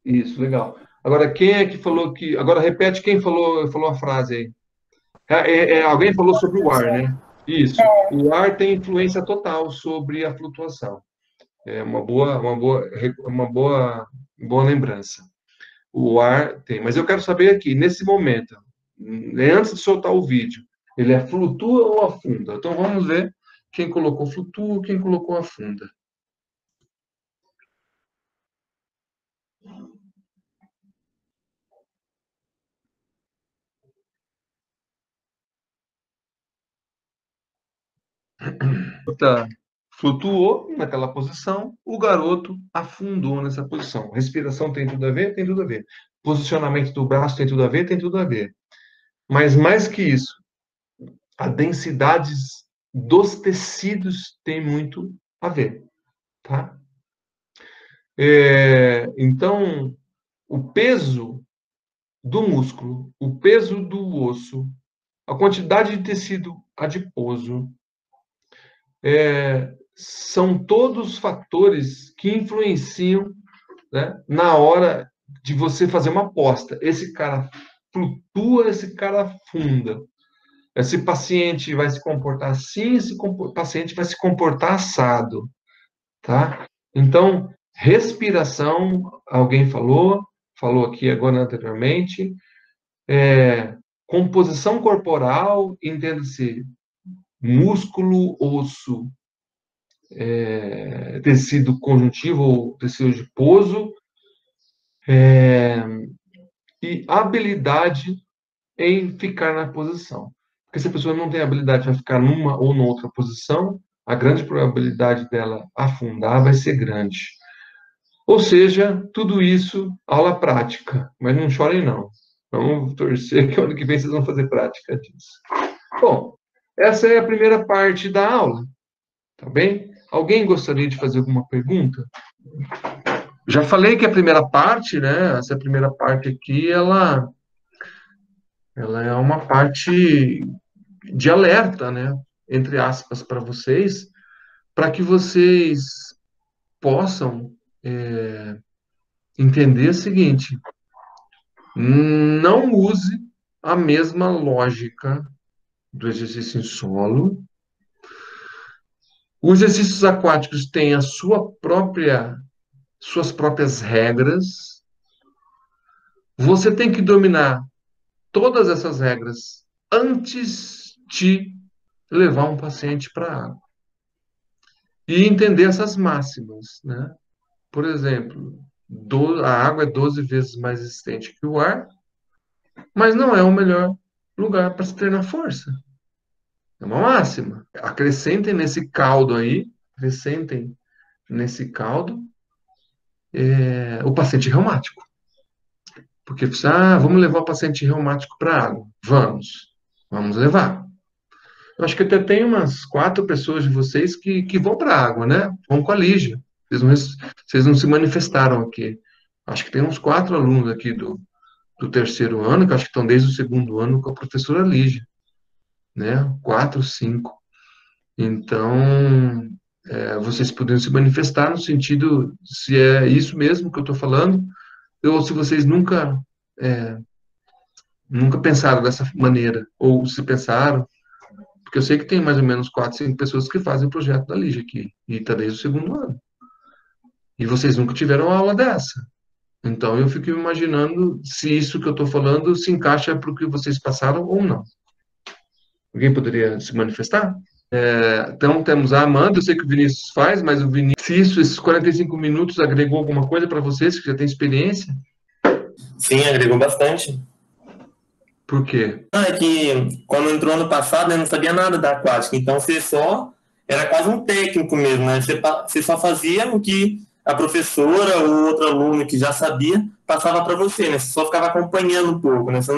Isso, legal. Agora, quem é que falou que. Agora repete quem falou a frase aí. Alguém falou sobre o ar, né? Isso. O ar tem influência total sobre a flutuação. É boa lembrança. O ar tem. Mas eu quero saber aqui, nesse momento, antes de soltar o vídeo, ele flutua ou afunda? Então vamos ver quem colocou flutua, quem colocou afunda. Tá. Flutuou naquela posição, o garoto afundou nessa posição. Respiração tem tudo a ver? Tem tudo a ver. Posicionamento do braço tem tudo a ver? Tem tudo a ver. Mas mais que isso, a densidade dos tecidos tem muito a ver, tá? Então, o peso do músculo, o peso do osso, a quantidade de tecido adiposo, são todos fatores que influenciam, né, na hora de você fazer uma aposta. Esse cara flutua, esse cara afunda. Esse paciente vai se comportar assim, esse paciente vai se comportar assado, tá? Então, respiração, alguém falou aqui agora anteriormente, composição corporal, entenda-se músculo, osso, tecido conjuntivo ou tecido adiposo, e habilidade em ficar na posição. Porque se a pessoa não tem habilidade para ficar numa ou noutra posição, a grande probabilidade dela afundar vai ser grande. Ou seja, tudo isso, aula prática. Mas não chorem, não. Vamos torcer que ano que vem vocês vão fazer prática disso. Bom, essa é a primeira parte da aula. Tá bem? Alguém gostaria de fazer alguma pergunta? Já falei que a primeira parte, né? Essa primeira parte aqui, ela é uma parte de alerta, né? Entre aspas, para vocês, para que vocês possam entender o seguinte: não use a mesma lógica do exercício em solo. Os exercícios aquáticos têm suas próprias regras. Você tem que dominar todas essas regras antes de levar um paciente para a água. E entender essas máximas, né? Por exemplo, a água é 12 vezes mais resistente que o ar, mas não é o melhor lugar para se treinar força. É uma máxima. Acrescentem nesse caldo aí, o paciente reumático. Porque, vamos levar o paciente reumático para a água. Vamos levar. Eu acho que até tem umas 4 pessoas de vocês que vão para a água, né? Vão com a Lígia. Vocês não se manifestaram aqui. Acho que tem uns 4 alunos aqui do do terceiro ano, que eu acho que estão desde o segundo ano com a professora Lígia, né? 4, 5. Então, vocês poderiam se manifestar no sentido se é isso mesmo que eu estou falando, ou se vocês nunca pensaram dessa maneira, ou se pensaram, porque eu sei que tem mais ou menos 4, 5 pessoas que fazem o projeto da Lígia aqui, e está desde o segundo ano. E vocês nunca tiveram aula dessa. Então, eu fico imaginando se isso que eu estou falando se encaixa para o que vocês passaram ou não. Alguém poderia se manifestar? Então, temos a Amanda, eu sei que o Vinícius faz, mas o Vinícius, se esses 45 minutos agregou alguma coisa para vocês, que já tem experiência? Sim, agregou bastante. Por quê? É que quando entrou ano passado, eu não sabia nada da aquática, então você só era quase um técnico mesmo, né? Você só fazia o que a professora ou outro aluno que já sabia passava para você, né? Você só ficava acompanhando um pouco, né? Você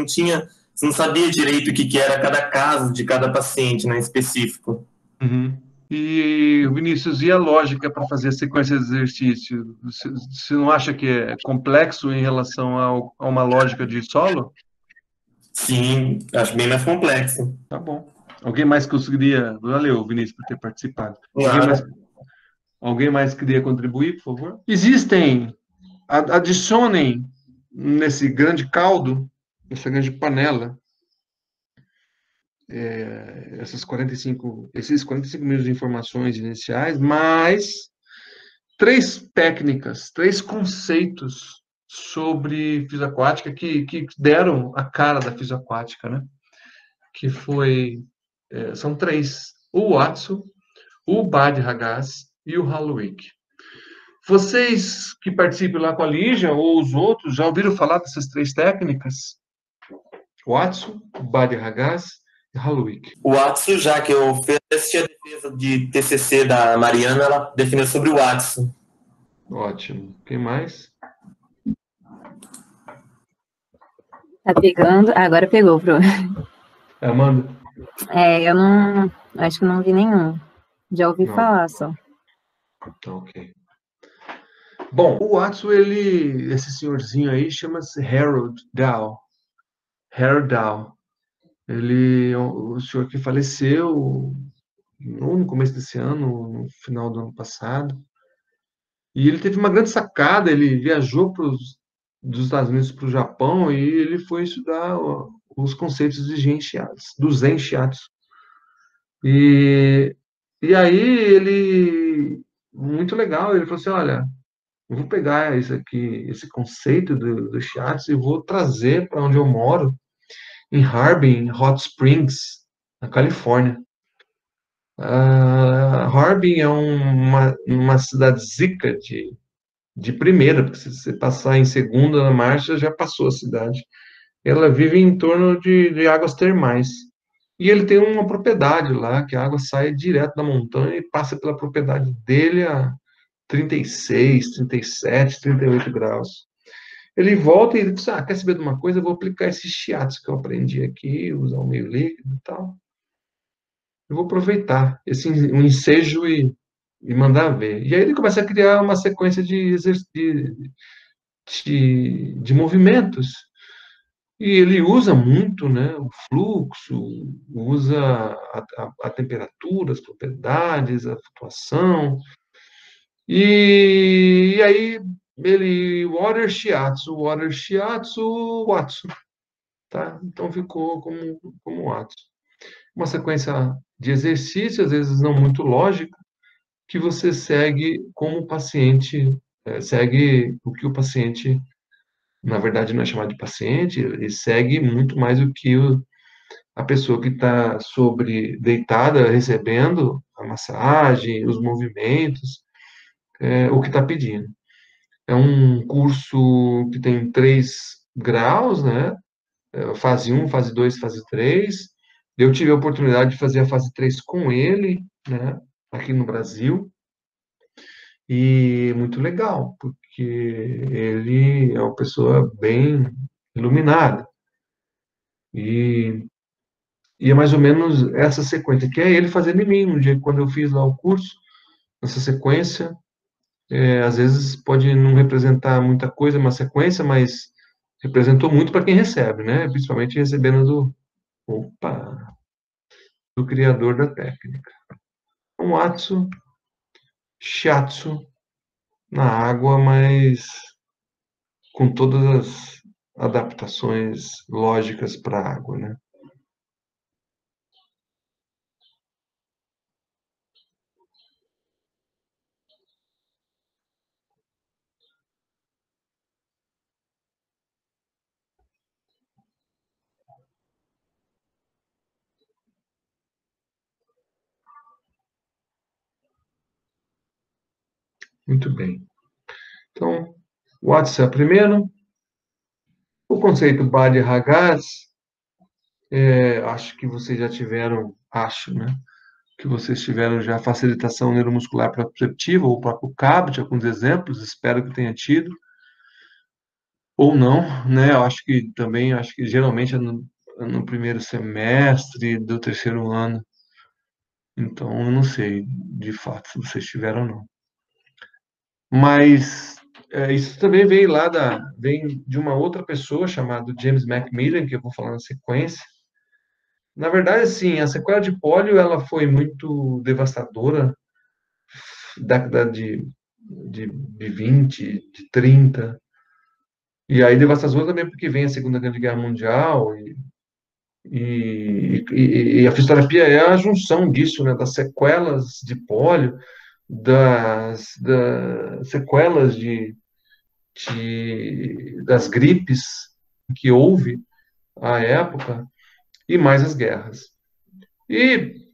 não sabia direito o que era cada caso de cada paciente, né, específico. Uhum. E, Vinícius, e a lógica para fazer a sequência de exercício? Você não acha que é complexo em relação a uma lógica de solo? Sim, acho bem mais complexo. Tá bom. Alguém mais conseguiria... Valeu, Vinícius, por ter participado. Claro. Alguém mais queria contribuir, por favor? Existem... Adicionem nesse grande caldo, nessa grande panela, esses 45 minutos de informações iniciais, mais 3 técnicas, 3 conceitos sobre fisioaquática que deram a cara da fisioaquática, né? Que são 3: o Watson, o Bad-Ragaz e o Hallowig. Vocês que participam lá com a Lígia ou os outros já ouviram falar dessas 3 técnicas? Watson, Bad-Ragaz e Hallowig. O Watson, já que eu fiz a defesa de TCC da Mariana, ela definiu sobre o Watson. Ótimo. Quem mais? Tá pegando? Agora pegou, Pro. Amanda? Eu não... Acho que não vi nenhum. Já ouvi falar só. Ok. Bom, o Watson, esse senhorzinho aí, chama-se Harold Dow. Harold Dow. Ele é o senhor que faleceu no começo desse ano, no final do ano passado. E ele teve uma grande sacada, ele viajou dos Estados Unidos para o Japão e ele foi estudar os conceitos de Zen Shiatsu, do Zen Shiatsu. E aí ele, muito legal, ele falou assim, olha, eu vou pegar esse conceito do Shiatsu e vou trazer para onde eu moro, em Harbin, Hot Springs, na Califórnia. Harbin é uma cidade zica de primeira, porque se você passar em segunda na marcha, já passou a cidade. Ela vive em torno de águas termais. E ele tem uma propriedade lá, que a água sai direto da montanha e passa pela propriedade dele a 36, 37, 38 graus. Ele volta e diz, quer saber de uma coisa? Eu vou aplicar esses shiatsu que eu aprendi aqui, usar o meio líquido e tal. Eu vou aproveitar um ensejo e mandar ver. E aí ele começa a criar uma sequência de movimentos. E ele usa muito, né, o fluxo, usa a temperatura, as propriedades, a flutuação. E aí Water Shiatsu, Watson. Tá? Então ficou como Watson. Uma sequência de exercícios, às vezes não muito lógica, que você segue como o paciente, segue o que o paciente, na verdade não é chamado de paciente, ele segue muito mais o que a pessoa que está deitada, recebendo a massagem, os movimentos, o que está pedindo. É um curso que tem 3 graus, né? Fase 1, fase 2, fase 3. Eu tive a oportunidade de fazer a fase 3 com ele, né, aqui no Brasil, e muito legal, porque ele é uma pessoa bem iluminada. E é mais ou menos essa sequência, que é ele fazendo em mim. Um dia, quando eu fiz lá o curso, essa sequência, às vezes pode não representar muita coisa, uma sequência, mas representou muito para quem recebe, né? Principalmente recebendo do criador da técnica. Um atsu, shiatsu na água, mas com todas as adaptações lógicas para a água, né? Muito bem. Então, o atsu é primeiro. O conceito Badi Ragaz, acho que vocês já tiveram, né? Que vocês tiveram já facilitação neuromuscular proprioceptiva, ou o próprio CABT, alguns exemplos, espero que tenha tido, ou não, né? Eu acho que também, geralmente é no primeiro semestre do terceiro ano, então eu não sei, de fato, se vocês tiveram ou não. Mas isso também vem de uma outra pessoa chamada James Macmillan, que eu vou falar na sequência. Na verdade, assim, a sequela de pólio ela foi muito devastadora, década de 20, de 30. E aí devastadora também porque vem a Segunda Grande Guerra Mundial e a fisioterapia é a junção disso, né, das sequelas de pólio, das sequelas das gripes que houve à época e mais as guerras. E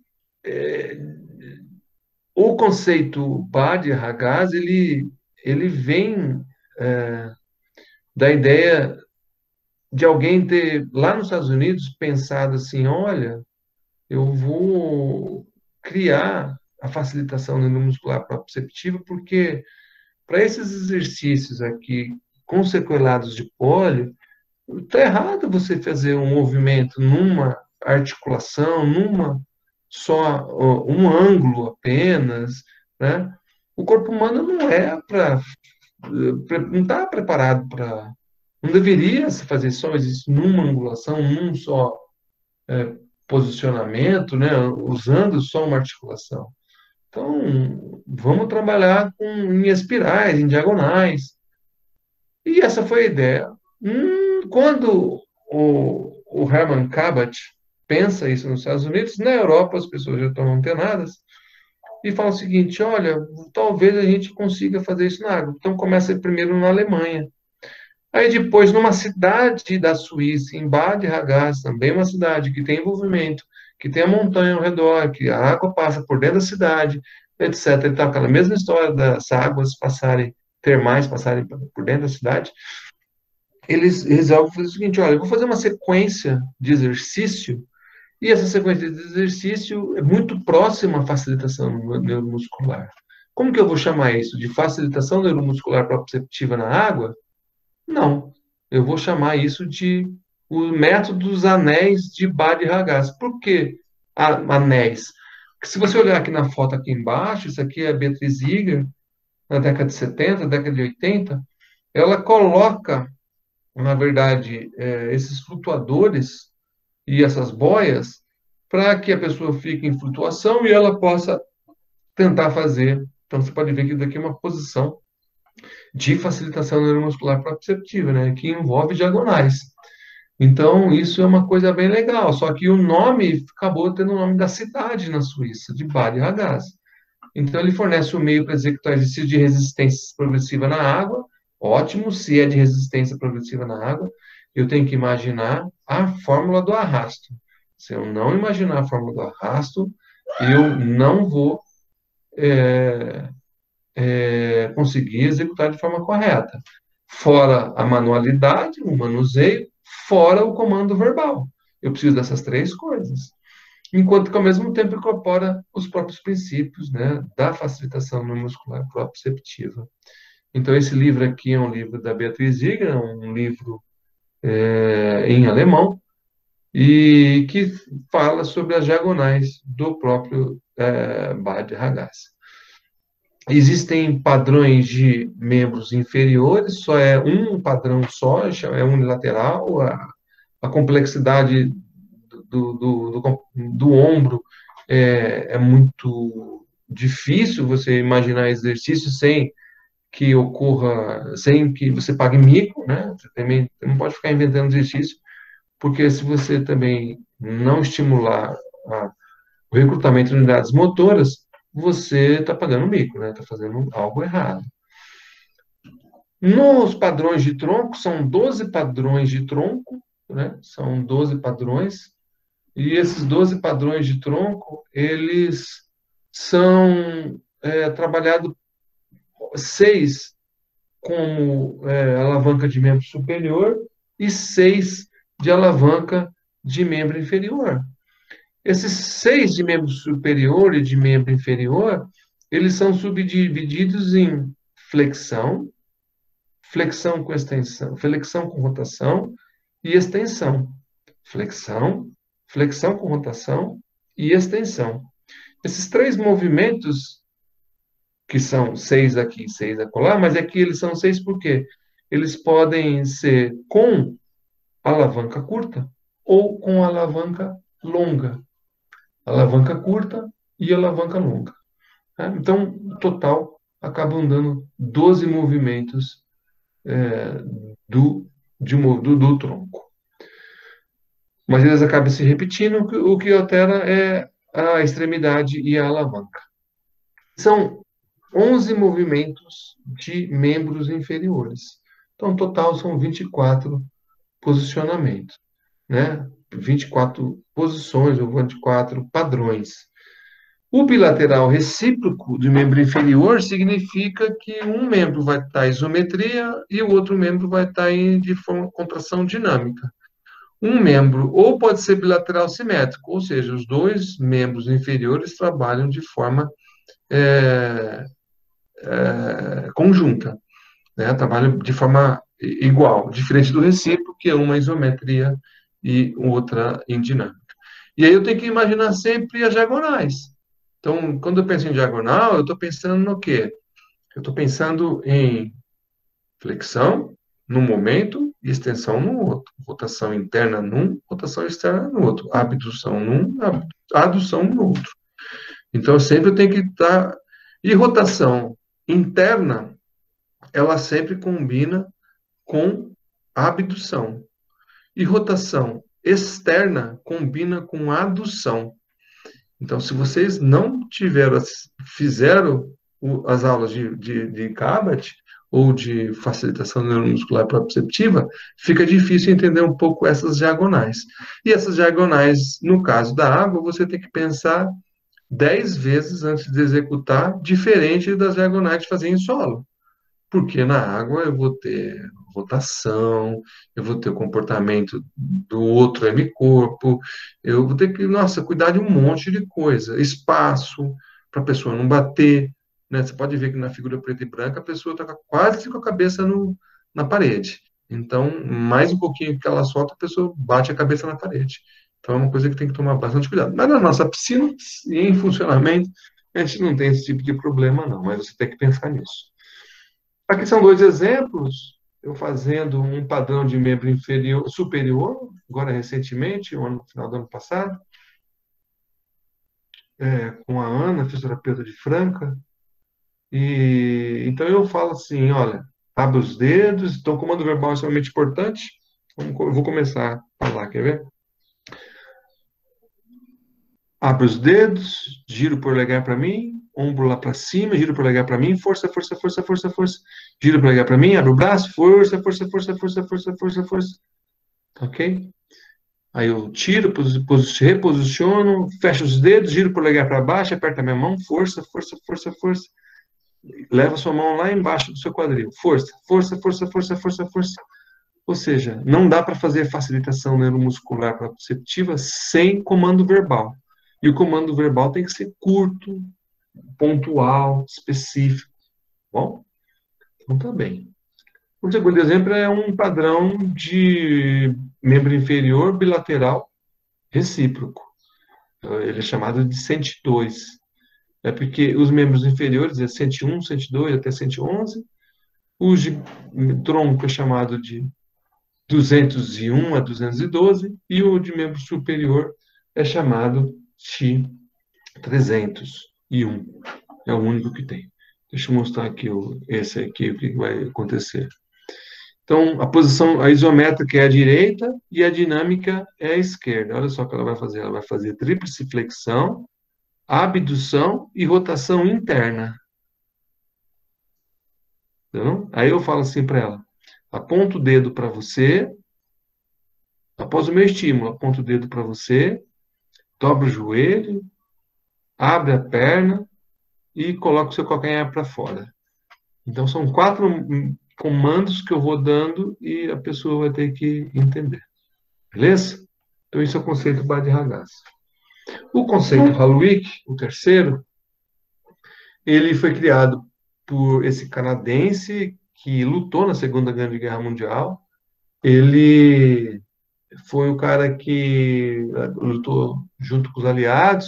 o conceito Badi Ragaz, ele vem da ideia de alguém ter, lá nos Estados Unidos, pensado assim, olha, eu vou criar a facilitação neuromuscular proprioceptiva, porque para esses exercícios aqui, com sequelados de pólio, está errado você fazer um movimento numa articulação, só um ângulo apenas, né? O corpo humano não está preparado para, não deveria se fazer só exercício numa angulação, num só posicionamento, né? Usando só uma articulação. Então, vamos trabalhar em espirais, em diagonais. E essa foi a ideia. Quando o Herman Kabat pensa isso nos Estados Unidos, na Europa as pessoas já estão antenadas e falam o seguinte, olha, talvez a gente consiga fazer isso na água. Então começa primeiro na Alemanha. Aí depois numa cidade da Suíça, em Bad Ragaz, também uma cidade que tem envolvimento, que tem a montanha ao redor, que a água passa por dentro da cidade, etc. Então aquela mesma história das águas termais passarem por dentro da cidade. Eles resolvem fazer o seguinte, olha, eu vou fazer uma sequência de exercício, e essa sequência de exercício é muito próxima à facilitação neuromuscular. Como que eu vou chamar isso? De facilitação neuromuscular proprioceptiva na água? Não. Eu vou chamar isso de o método dos anéis de Badi Ragaz. Por que anéis? Porque se você olhar aqui na foto aqui embaixo, isso aqui é a Beatriz Ziegler, na década de 70, década de 80, ela coloca, na verdade, esses flutuadores e essas boias para que a pessoa fique em flutuação e ela possa tentar fazer. Então, você pode ver que daqui é uma posição de facilitação neuromuscular proprioceptiva, né, que envolve diagonais. Então, isso é uma coisa bem legal, só que o nome acabou tendo o nome da cidade na Suíça, de Badi Ragaz. Então, ele fornece o meio para executar exercício de resistência progressiva na água, ótimo, se é de resistência progressiva na água, eu tenho que imaginar a fórmula do arrasto. Se eu não imaginar a fórmula do arrasto, eu não vou conseguir executar de forma correta. Fora a manualidade, o manuseio, fora o comando verbal. Eu preciso dessas três coisas. Enquanto que, ao mesmo tempo, incorpora os próprios princípios, né, da facilitação neuromuscular proprioceptiva. Então, esse livro aqui é um livro da Beatriz Ziegler, um livro em alemão, e que fala sobre as diagonais do próprio Badi Ragaz. Existem padrões de membros inferiores, só é um padrão só, é unilateral, a complexidade do ombro é muito difícil você imaginar exercício sem que ocorra, sem que você pague mico, né? Você também não pode ficar inventando exercício, porque se você também não estimular o recrutamento de unidades motoras, você está pagando mico, né? Está fazendo algo errado. Nos padrões de tronco, são 12 padrões de tronco, né? São 12 padrões, e esses 12 padrões de tronco, eles são trabalhados 6 como alavanca de membro superior e 6 de alavanca de membro inferior. Esses 6 de membro superior e de membro inferior, eles são subdivididos em flexão, flexão com extensão, flexão com rotação e extensão. Flexão, flexão com rotação e extensão. Esses 3 movimentos, que são 6 aqui, 6 acolá, mas aqui eles são 6 por quê? Eles podem ser com alavanca curta ou com alavanca longa. Alavanca curta e alavanca longa. Tá? Então, no total, acabam dando 12 movimentos do tronco. Mas eles acabam se repetindo, o que altera é a extremidade e a alavanca. São 11 movimentos de membros inferiores. Então, no total, são 24 posicionamentos, né? 24 posições ou 24 padrões. O bilateral recíproco do membro inferior significa que um membro vai estar em isometria e o outro membro vai estar de contração dinâmica. Um membro, ou pode ser bilateral simétrico, ou seja, os 2 membros inferiores trabalham de forma conjunta, né? Trabalham de forma igual, diferente do recíproco, que é uma isometria e outra em dinâmica. E aí eu tenho que imaginar sempre as diagonais. Então, quando eu penso em diagonal, eu estou pensando no quê? Eu estou pensando em flexão num momento e extensão no outro. Rotação interna num, rotação externa no outro. Abdução num, adução no outro. Então, sempre eu tenho que estar... E rotação interna, ela sempre combina com abdução. E rotação externa combina com adução. Então, se vocês não fizeram as aulas de Cabot ou de facilitação neuromuscular proprioceptiva, fica difícil entender um pouco essas diagonais. E essas diagonais, no caso da água, você tem que pensar 10 vezes antes de executar, diferente das diagonais de fazer em solo. Porque na água eu vou ter rotação, eu vou ter o comportamento do outro hemicorpo, eu vou ter que, cuidar de um monte de coisa. Espaço, para a pessoa não bater, né? Você pode ver que na figura preta e branca a pessoa está quase com a cabeça na parede. Então, mais um pouquinho que ela solta, a pessoa bate a cabeça na parede. Então, é uma coisa que tem que tomar bastante cuidado. Mas na nossa piscina, em funcionamento, a gente não tem esse tipo de problema, não. Mas você tem que pensar nisso. Aqui são 2 exemplos. Eu fazendo um padrão de membro superior, agora recentemente, no final do ano passado, com a Ana, fisioterapeuta de Franca. E então eu falo assim, olha, abre os dedos. Então, o comando verbal é extremamente importante. Eu vou começar a falar, quer ver? Abro os dedos, giro o polegar para mim, ombro lá para cima, giro o polegar para mim, força, força, força, força, força. Giro o polegar para mim, abro o braço, força, força, força, força, força, força, força. Ok? Aí eu tiro, reposiciono, fecho os dedos, giro o polegar para baixo, aperta a minha mão, força, força, força, força. Leva a sua mão lá embaixo do seu quadril. Força, força, força, força, força, força. Ou seja, não dá para fazer facilitação neuromuscular proprioceptiva sem comando verbal. E o comando verbal tem que ser curto, pontual, específico. Bom? Então, tá bem. O segundo exemplo é um padrão de membro inferior bilateral recíproco. Ele é chamado de 102. É porque os membros inferiores é 101, 102 até 111. O de tronco é chamado de 201 a 212. E o de membro superior é chamado de 301. É o único que tem. Deixa eu mostrar aqui esse aqui, o que vai acontecer. Então, a posição, a isométrica é a direita e a dinâmica é a esquerda. Olha só o que ela vai fazer. Ela vai fazer tríplice flexão, abdução e rotação interna. Então, aí eu falo assim para ela: aponta o dedo para você, após o meu estímulo, aponta o dedo para você, dobra o joelho, abre a perna e coloca o seu calcanhar para fora. Então, são 4 comandos que eu vou dando e a pessoa vai ter que entender. Beleza? Então, isso é o conceito Bhatt-Ragaz. O conceito Haluik, o terceiro, ele foi criado por esse canadense que lutou na Segunda Grande Guerra Mundial. Ele foi o cara que lutou junto com os aliados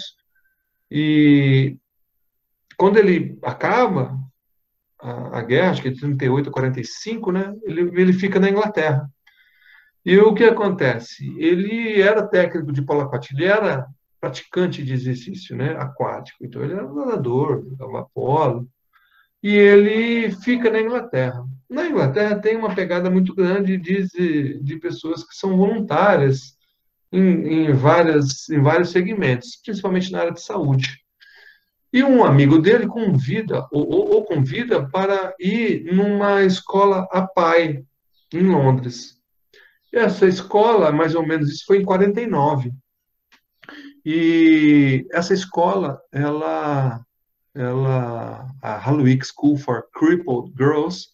e quando ele acaba a guerra, acho que é de 38 a 45, né, ele fica na Inglaterra. E o que acontece? Ele era técnico de polo aquático, ele era praticante de exercício, né, aquático. Então, ele era nadador, jogava polo. E ele fica na Inglaterra. Na Inglaterra tem uma pegada muito grande de pessoas que são voluntárias em vários segmentos, principalmente na área de saúde. E um amigo dele convida, ou convida para ir numa escola APAE, em Londres. E essa escola, mais ou menos, isso foi em 49. E essa escola, a Haluik School for Crippled Girls,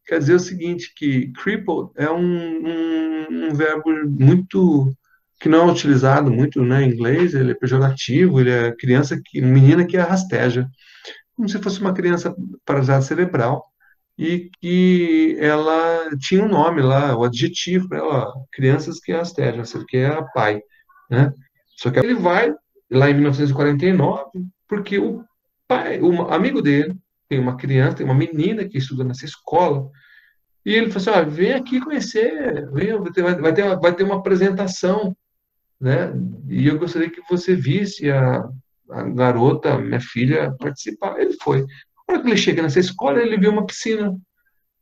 quer dizer o seguinte, que crippled é um verbo muito que não é utilizado muito, né, em inglês, ele é pejorativo, ele é menina que rasteja, como se fosse uma criança paralisada cerebral, e que ela tinha um nome lá, o adjetivo para ela, crianças que rastejam, que é a pai, né? Só que ele vai, lá em 1949, porque o amigo dele tem uma criança, tem uma menina que estuda nessa escola, e ele falou assim, vem aqui conhecer, vai ter uma apresentação, né? E eu gostaria que você visse a garota, minha filha, participar. Ele foi. Na hora que ele chega nessa escola, ele viu uma piscina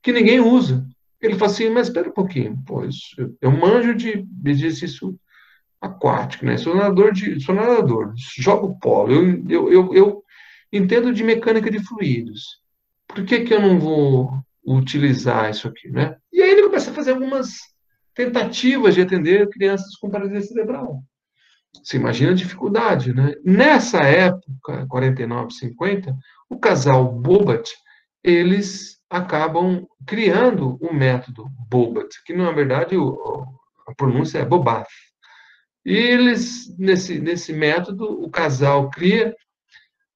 que ninguém usa. Ele falou assim, mas espera um pouquinho, pois eu manjo de exercício aquático, né? Sou nadador, jogo polo, eu entendo de mecânica de fluidos. Por que eu não vou utilizar isso aqui, né? E aí ele começa a fazer algumas tentativas de atender crianças com paralisia cerebral. Você imagina a dificuldade, né? Nessa época, 49, 50, o casal Bobat, eles acabam criando o método Bobat, que na verdade a pronúncia é Bobath. E eles, nesse método, o casal cria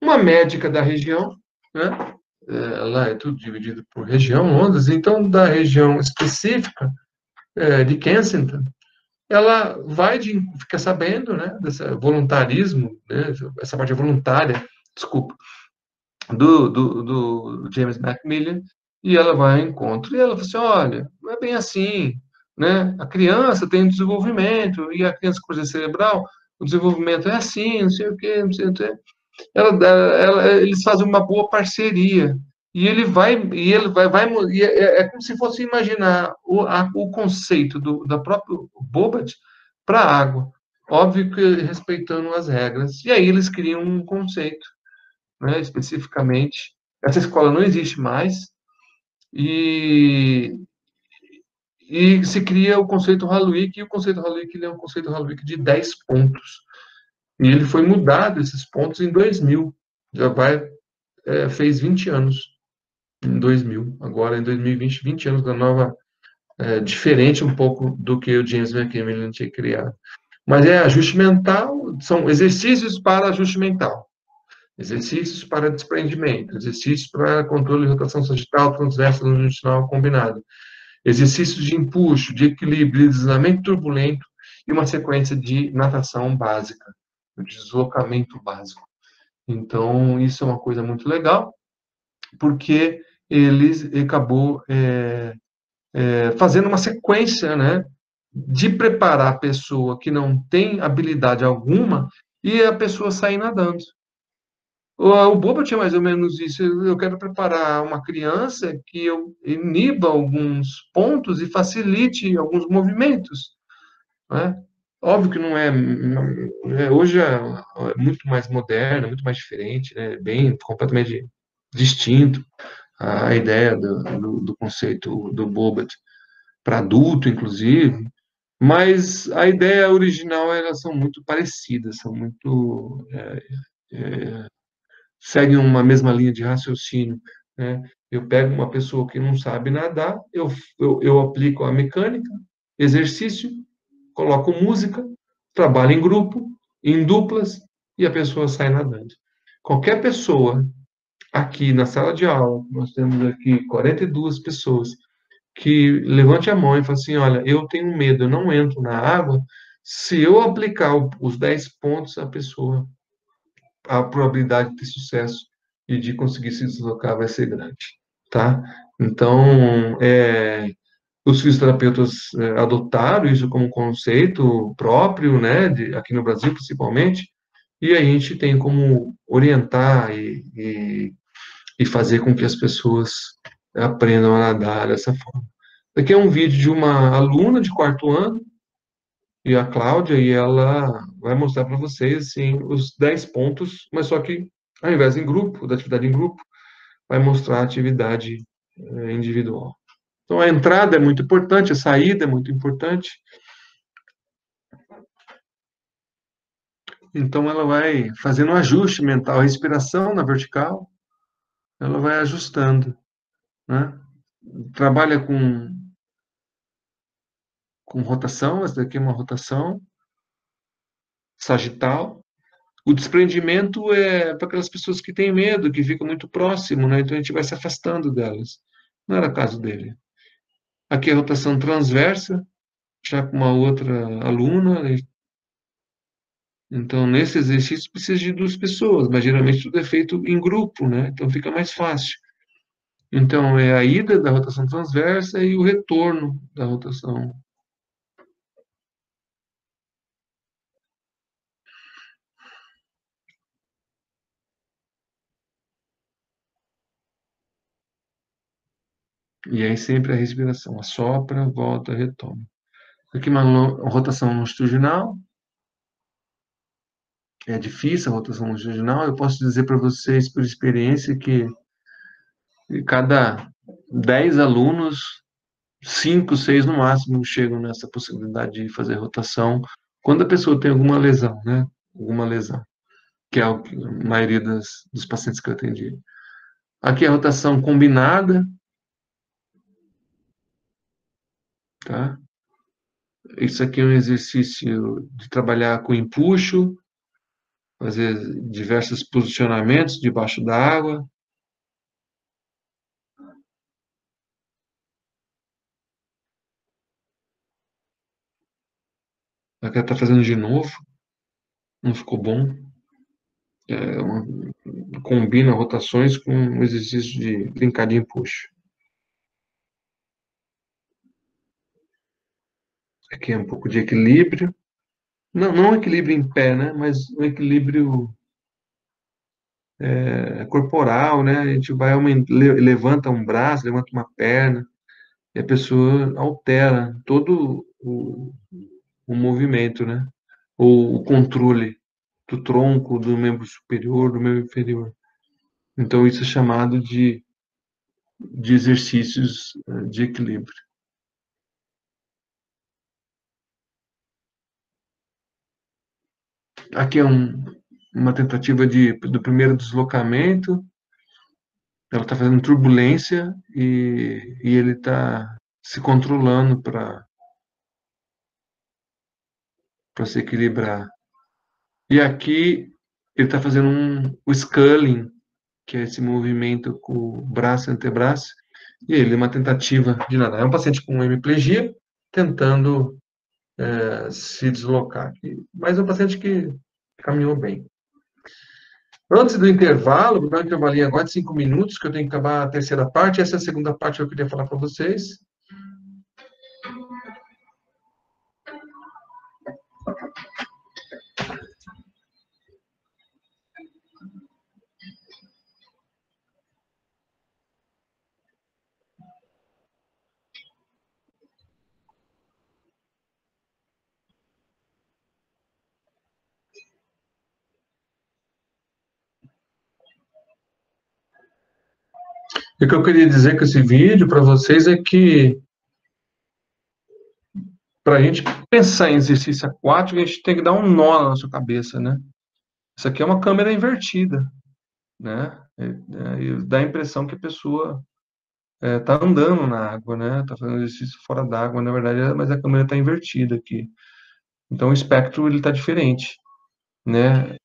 uma médica da região, né? Lá é tudo dividido por região, Londres, então da região específica de Kensington, ela fica sabendo, né, desse voluntarismo, né, essa parte voluntária, desculpa, do James Macmillan, e ela vai ao encontro, e ela fala assim, olha, não é bem assim, né, a criança tem um desenvolvimento, e a criança com paralisia cerebral, o desenvolvimento é assim, não sei o quê, não sei o quê. Eles fazem uma boa parceria, e ele vai, e é como se fosse imaginar o conceito da própria Bobat para a água. Óbvio que respeitando as regras. E aí eles criam um conceito, né, especificamente. Essa escola não existe mais, e se cria o conceito Haluik, e o conceito Haluik ele é um conceito Haluik de 10 pontos. E ele foi mudado, esses pontos, em 2000. Fez 20 anos em 2000. Agora, em 2020, 20 anos da nova, diferente um pouco do que o James Macmillan tinha criado. Mas ajuste mental, são exercícios para ajuste mental, exercícios para desprendimento, exercícios para controle de rotação sagital, transversa, longitudinal combinado, exercícios de empuxo, de equilíbrio, de deslizamento turbulento e uma sequência de natação básica, de deslocamento básico. Então, isso é uma coisa muito legal, porque eles acabou fazendo uma sequência, né, de preparar a pessoa que não tem habilidade alguma e a pessoa sair nadando. O Boba tinha mais ou menos isso. Eu quero preparar uma criança que eu iniba alguns pontos e facilite alguns movimentos, né? Óbvio que não é, hoje é muito mais moderno, muito mais diferente, né? Bem completamente distinto a ideia do conceito do Boba para adulto, inclusive. Mas a ideia original, elas são muito parecidas, são muito seguem uma mesma linha de raciocínio, né? Eu pego uma pessoa que não sabe nadar, eu aplico a mecânica, exercício, coloco música, trabalho em grupo, em duplas, e a pessoa sai nadando. Qualquer pessoa aqui na sala de aula, nós temos aqui 42 pessoas, que levante a mão e fale assim, olha, eu tenho medo, eu não entro na água, se eu aplicar os 10 pontos, a probabilidade de ter sucesso e de conseguir se deslocar vai ser grande, tá? Então, os fisioterapeutas adotaram isso como conceito próprio, né, aqui no Brasil principalmente, e a gente tem como orientar e fazer com que as pessoas aprendam a nadar dessa forma. Aqui é um vídeo de uma aluna de quarto ano, e a Cláudia, e ela vai mostrar para vocês assim, os 10 pontos, mas só que ao invés em grupo, da atividade em grupo, vai mostrar a atividade individual. Então a entrada é muito importante, a saída é muito importante. Então ela vai fazendo um ajuste mental, a respiração na vertical, ela vai ajustando, né? Trabalha com rotação, essa daqui é uma rotação sagital. O desprendimento é para aquelas pessoas que têm medo, que ficam muito próximo, né? Então a gente vai se afastando delas. Não era o caso dele. Aqui a rotação transversa, já com uma outra aluna. Então, nesse exercício precisa de duas pessoas, mas geralmente tudo é feito em grupo, né? Então fica mais fácil. Então, é a ida da rotação transversa e o retorno da rotação. E aí sempre a respiração, assopra, volta, retoma. Aqui uma rotação longitudinal. É difícil a rotação longitudinal. Eu posso dizer para vocês, por experiência, que cada 10 alunos, 5, 6 no máximo, chegam nessa possibilidade de fazer rotação quando a pessoa tem alguma lesão, né? Alguma lesão, que é a maioria dos pacientes que eu atendi. Aqui é a rotação combinada, tá? Isso aqui é um exercício de trabalhar com empuxo, fazer diversos posicionamentos debaixo da água. Aqui ela está fazendo de novo, não ficou bom. Combina rotações com o exercício de brincar de empuxo. Aqui é um pouco de equilíbrio. Não equilíbrio em pé, né? Mas um equilíbrio corporal, né? A gente vai levanta um braço, levanta uma perna, e a pessoa altera todo o movimento, né? Ou o controle do tronco, do membro superior, do membro inferior. Então, isso é chamado de exercícios de equilíbrio. Aqui é uma tentativa do primeiro deslocamento. Ela está fazendo turbulência e ele está se controlando para se equilibrar. E aqui ele está fazendo o sculling, que é esse movimento com o braço e antebraço, e ele é uma tentativa de nadar. É um paciente com hemiplegia tentando se deslocar aqui, mas é um paciente que caminhou bem. Antes do intervalo, vou dar um intervalinho agora de 5 minutos, que eu tenho que acabar a terceira parte. Essa é a segunda parte que eu queria falar para vocês. E o que eu queria dizer com esse vídeo para vocês é que, para a gente pensar em exercício aquático, a gente tem que dar um nó na nossa cabeça, né? Isso aqui é uma câmera invertida, né? E dá a impressão que a pessoa está andando na água, né? Está fazendo exercício fora d'água, na verdade, mas a câmera está invertida aqui. Então, o espectro ele está diferente, né?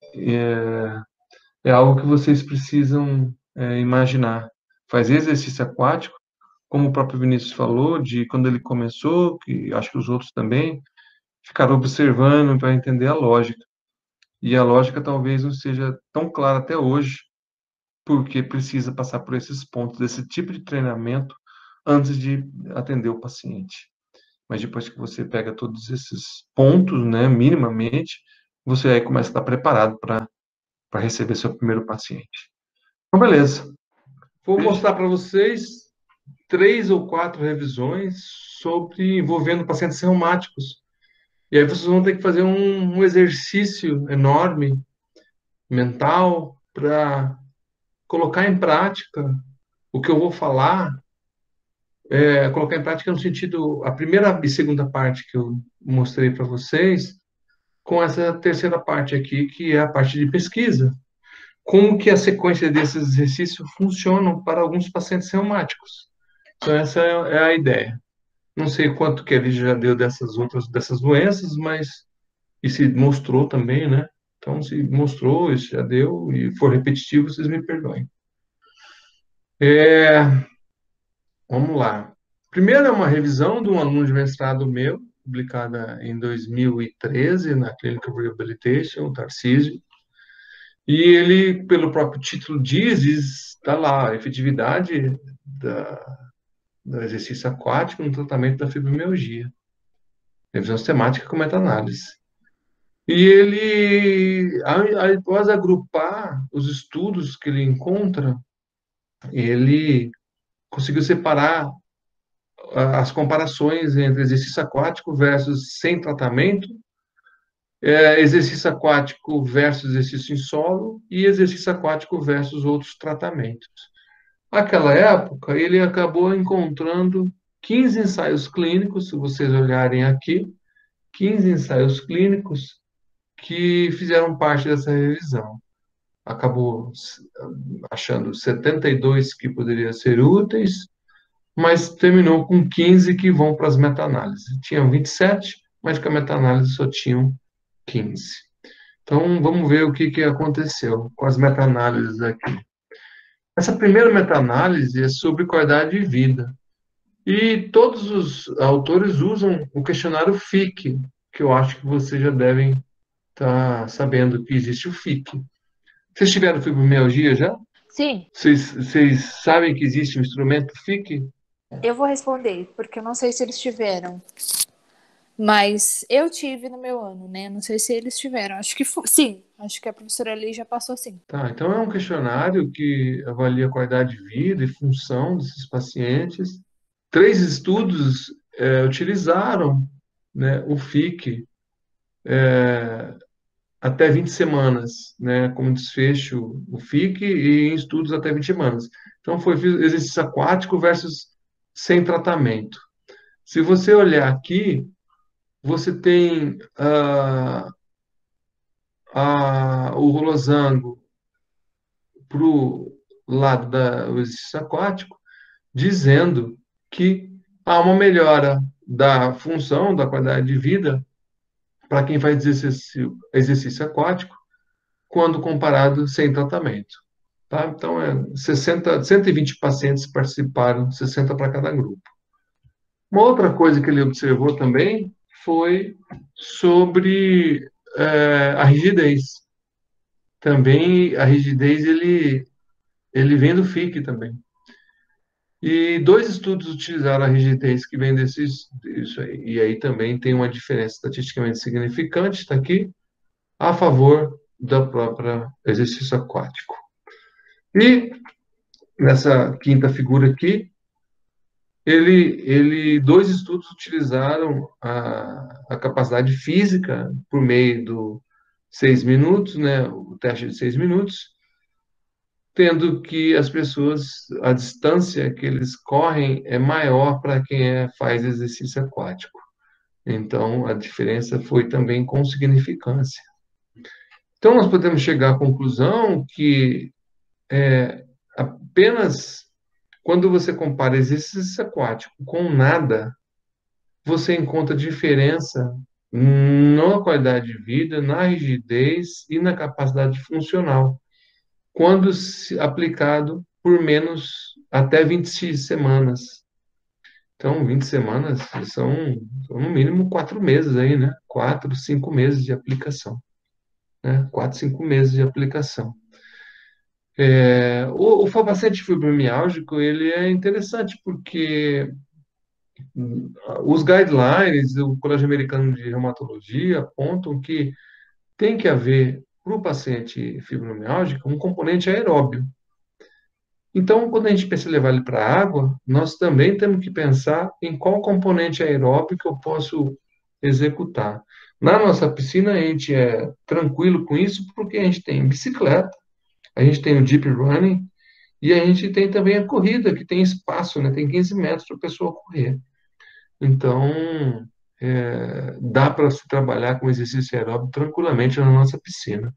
É algo que vocês precisam imaginar. Fazer exercício aquático, como o próprio Vinícius falou, de quando ele começou, que acho que os outros também, ficaram observando para entender a lógica. E a lógica talvez não seja tão clara até hoje, porque precisa passar por esses pontos, desse tipo de treinamento, antes de atender o paciente. Mas depois que você pega todos esses pontos, né, minimamente, você aí começa a estar preparado para receber seu primeiro paciente. Então, beleza. Vou mostrar para vocês 3 ou 4 revisões sobre envolvendo pacientes reumáticos. E aí vocês vão ter que fazer um exercício enorme, mental, para colocar em prática o que eu vou falar, colocar em prática no sentido, a primeira e segunda parte que eu mostrei para vocês, com essa terceira parte aqui, que é a parte de pesquisa. Como que a sequência desses exercícios funcionam para alguns pacientes reumáticos. Então, essa é a ideia. Não sei quanto que ele já deu dessas doenças, mas e se mostrou também, né? Então, se mostrou, isso já deu, e for repetitivo, vocês me perdoem. Vamos lá. Primeiro é uma revisão de um aluno de mestrado meu, publicada em 2013 na Clinical Rehabilitation, o Tarcísio. E ele, pelo próprio título diz, está lá, a efetividade do exercício aquático no tratamento da fibromialgia. Revisão sistemática com meta-análise. E ele, após agrupar os estudos que ele encontra, ele conseguiu separar as comparações entre exercício aquático versus sem tratamento, exercício aquático versus exercício em solo e exercício aquático versus outros tratamentos. Naquela época, ele acabou encontrando 15 ensaios clínicos, se vocês olharem aqui, 15 ensaios clínicos que fizeram parte dessa revisão. Acabou achando 72 que poderiam ser úteis, mas terminou com 15 que vão para as meta-análises. Tinham 27, mas com a meta-análise só tinham 15. Então, vamos ver o que aconteceu com as meta-análises aqui. Essa primeira meta-análise é sobre qualidade de vida. E todos os autores usam o questionário FIC, que eu acho que vocês já devem estar sabendo que existe o FIC. Vocês tiveram fibromialgia já? Sim, Vocês sabem que existe o instrumento FIC? eu vou responder, porque eu não sei se eles tiveram. Mas eu tive no meu ano, né? Não sei se eles tiveram. Acho que sim. Acho que a professora ali já passou sim. Tá, então é um questionário que avalia a qualidade de vida e função desses pacientes. 3 estudos utilizaram, né, o FIC até 20 semanas, né, como desfecho o FIC e em estudos até 20 semanas. Então foi exercício aquático versus sem tratamento. Se você olhar aqui, você tem o losango para o lado do exercício aquático, dizendo que há uma melhora da função, da qualidade de vida para quem faz exercício aquático, quando comparado sem tratamento. Tá? Então, 120 pacientes participaram, 60 para cada grupo. Uma outra coisa que ele observou também foi sobre a rigidez. também a rigidez, ele vem do FIC também. E 2 estudos utilizaram a rigidez que vem disso aí. E aí também tem uma diferença estatisticamente significante, está aqui, a favor da própria exercício aquático. E nessa quinta figura aqui, 2 estudos utilizaram a capacidade física por meio do 6 minutos, né, o teste de 6 minutos, tendo que as pessoas, a distância que eles correm é maior para quem faz exercício aquático. Então, a diferença foi também com significância. Então, nós podemos chegar à conclusão que apenas quando você compara exercício aquático com nada, você encontra diferença na qualidade de vida, na rigidez e na capacidade funcional, quando aplicado por menos até 26 semanas. Então, 20 semanas são no mínimo 4 meses aí, né? 4, 5 meses de aplicação. Né? 4, 5 meses de aplicação. O paciente fibromialgico, ele é interessante porque os guidelines, o Colégio Americano de Reumatologia apontam que tem que haver, para o paciente fibromialgico, um componente aeróbio. Então, quando a gente pensa em levar ele para a água, nós também temos que pensar em qual componente aeróbio que eu posso executar. Na nossa piscina, a gente é tranquilo com isso, porque a gente tem bicicleta, a gente tem o deep running, e a gente tem também a corrida, que tem espaço, né? Tem 15 metros para a pessoa correr. Então, dá para se trabalhar com exercício aeróbio tranquilamente na nossa piscina.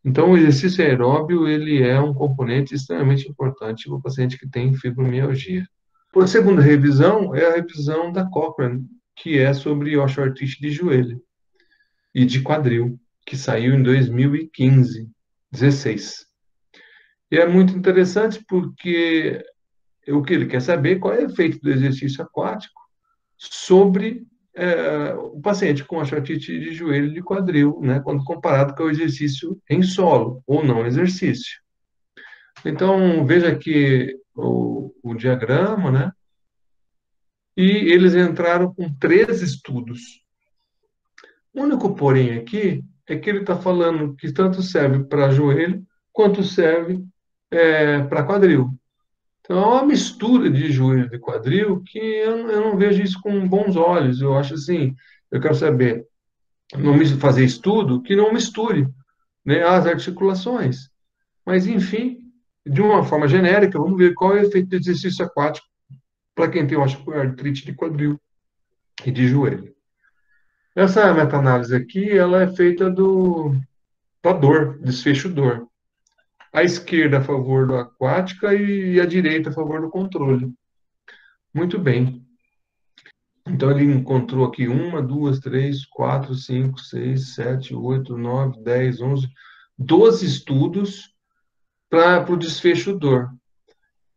Então, o exercício aeróbio, ele é um componente extremamente importante para o paciente que tem fibromialgia. Por segunda revisão, é a revisão da Cochrane, que é sobre osteoartrite de joelho e de quadril, que saiu em 2015, 16. E é muito interessante porque o que ele quer saber qual é o efeito do exercício aquático sobre o paciente com osteoartrite de joelho e de quadril, né, quando comparado com o exercício em solo ou não exercício. Então, veja aqui o diagrama, né, e eles entraram com 3 estudos. O único porém aqui é que ele está falando que tanto serve para joelho quanto serve para quadril. Então, é uma mistura de joelho e quadril que eu não vejo isso com bons olhos. Eu acho assim, eu quero saber, não fazer estudo que não misture, né, as articulações. Mas, enfim, de uma forma genérica, vamos ver qual é o efeito do exercício aquático para quem tem osteoartrite de quadril e de joelho. Essa meta-análise aqui, ela é feita da dor, desfecho dor. A esquerda a favor do aquática e a direita a favor do controle. Muito bem. Então, ele encontrou aqui 1, 2, 3, 4, 5, 6, 7, 8, 9, 10, 11, 12 estudos para o desfecho dor.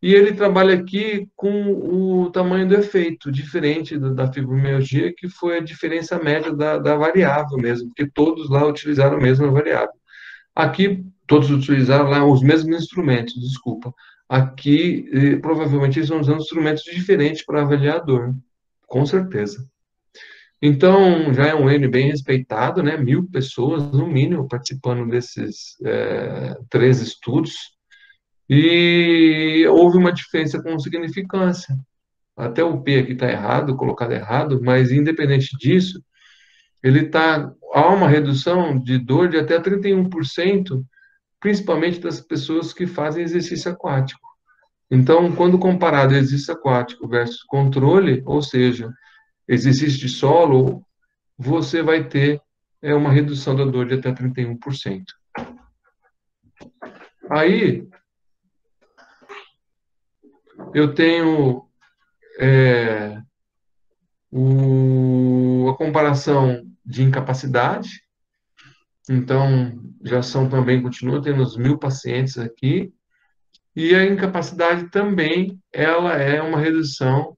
E ele trabalha aqui com o tamanho do efeito, diferente da fibromialgia, que foi a diferença média da variável mesmo, porque todos lá utilizaram a mesma variável. Aqui, todos utilizaram lá os mesmos instrumentos, desculpa. Aqui, provavelmente, eles estão usando instrumentos diferentes para avaliar a dor, com certeza. Então, já é um N bem respeitado, né? 1.000 pessoas, no mínimo, participando desses 3 estudos. E houve uma diferença com significância. Até o P aqui está errado, colocado errado, mas independente disso, há uma redução de dor de até 31%, principalmente das pessoas que fazem exercício aquático. Então, quando comparado exercício aquático versus controle, ou seja, exercício de solo, você vai ter uma redução da dor de até 31%. Aí, eu tenho a comparação de incapacidade. Então, já são também, continua tendo os 1.000 pacientes aqui. E a incapacidade também, ela é uma redução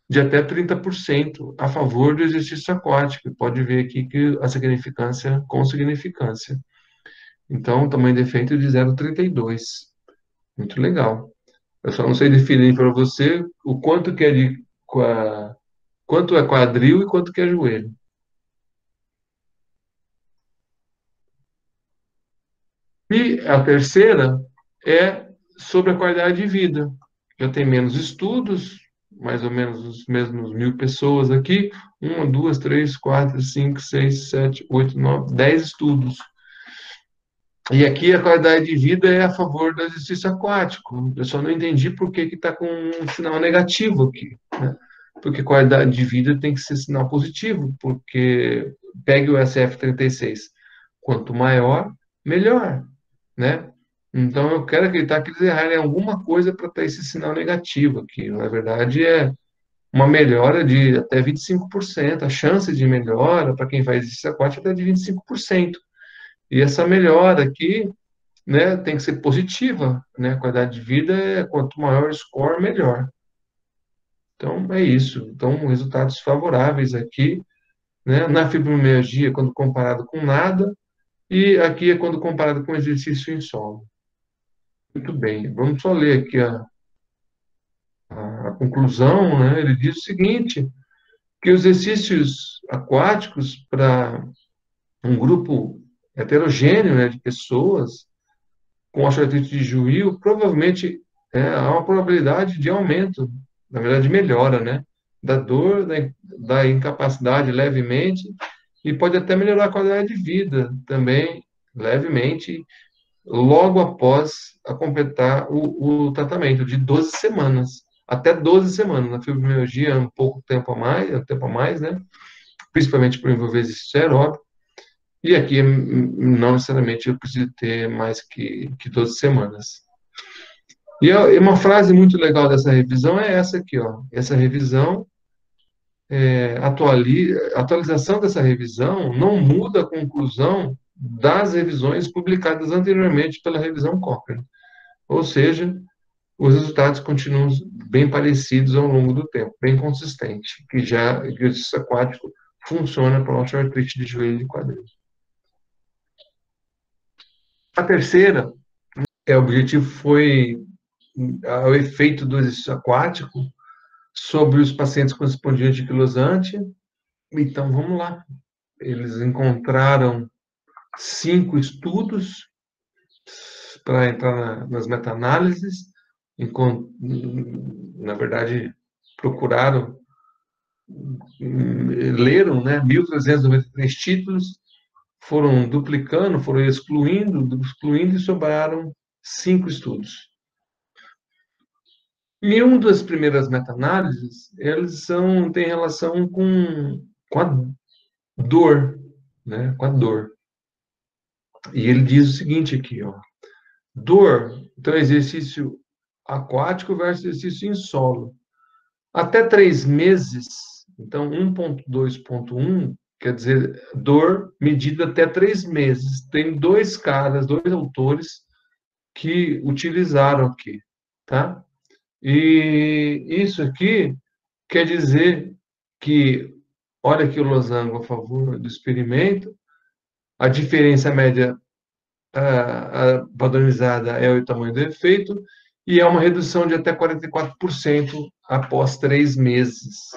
de até 30% a favor do exercício aquático. Pode ver aqui que a significância com significância. Então, tamanho de efeito de 0,32. Muito legal. Eu só não sei definir para você o quanto que é quanto é quadril e quanto que é joelho. E a terceira é sobre a qualidade de vida. Já tem menos estudos, mais ou menos os mesmos 1.000 pessoas aqui. 1, 2, 3, 4, 5, 6, 7, 8, 9, 10 estudos. E aqui a qualidade de vida é a favor do exercício aquático. Eu só não entendi por que está com um sinal negativo aqui, né? Porque qualidade de vida tem que ser sinal positivo, porque pegue o SF36. Quanto maior, melhor, né? Então eu quero acreditar que eles erraram em alguma coisa para ter esse sinal negativo aqui. Na verdade, é uma melhora de até 25%. A chance de melhora para quem faz exercício aquático é até de 25%. E essa melhora aqui, né, tem que ser positiva, né? A qualidade de vida quanto maior o score, melhor. Então, é isso. Então, resultados favoráveis aqui, né? Na fibromialgia, quando comparado com nada, e aqui é quando comparado com exercício em solo. Muito bem. Vamos só ler aqui a conclusão, né? Ele diz o seguinte, que os exercícios aquáticos para um grupo heterogêneo, né, de pessoas com osteoartrite de Juil, provavelmente há uma probabilidade de aumento, na verdade melhora, né, da dor, da incapacidade levemente, e pode até melhorar a qualidade de vida também, levemente, logo após a completar o tratamento, de 12 semanas, até 12 semanas. Na fibromialgia, um tempo a mais, né, principalmente por envolver exercício aeróbico. E aqui, não necessariamente, eu preciso ter mais que 12 semanas. E uma frase muito legal dessa revisão é essa aqui, ó. Essa revisão, a atualização dessa revisão não muda a conclusão das revisões publicadas anteriormente pela revisão Cochrane. Ou seja, os resultados continuam bem parecidos ao longo do tempo, bem consistente, que o exercício aquático funciona para osteoartrite de joelho e quadril. A terceira, o objetivo foi o efeito do exercício aquático sobre os pacientes com espondilite anquilosante. Então, vamos lá. Eles encontraram 5 estudos para entrar nas meta-análises. Na verdade, leram, né, 1.393 títulos, foram duplicando, foram excluindo e sobraram 5 estudos. E uma das primeiras meta-análises, eles têm relação com a dor, né? Com a dor. E ele diz o seguinte aqui, ó. Dor, então exercício aquático versus exercício em solo. Até 3 meses, então 1.2.1, quer dizer, dor medida até 3 meses. Tem dois autores que utilizaram aqui, tá? E isso aqui quer dizer que, olha aqui o losango a favor do experimento, a diferença média padronizada é o tamanho do efeito, e é uma redução de até 44% após 3 meses.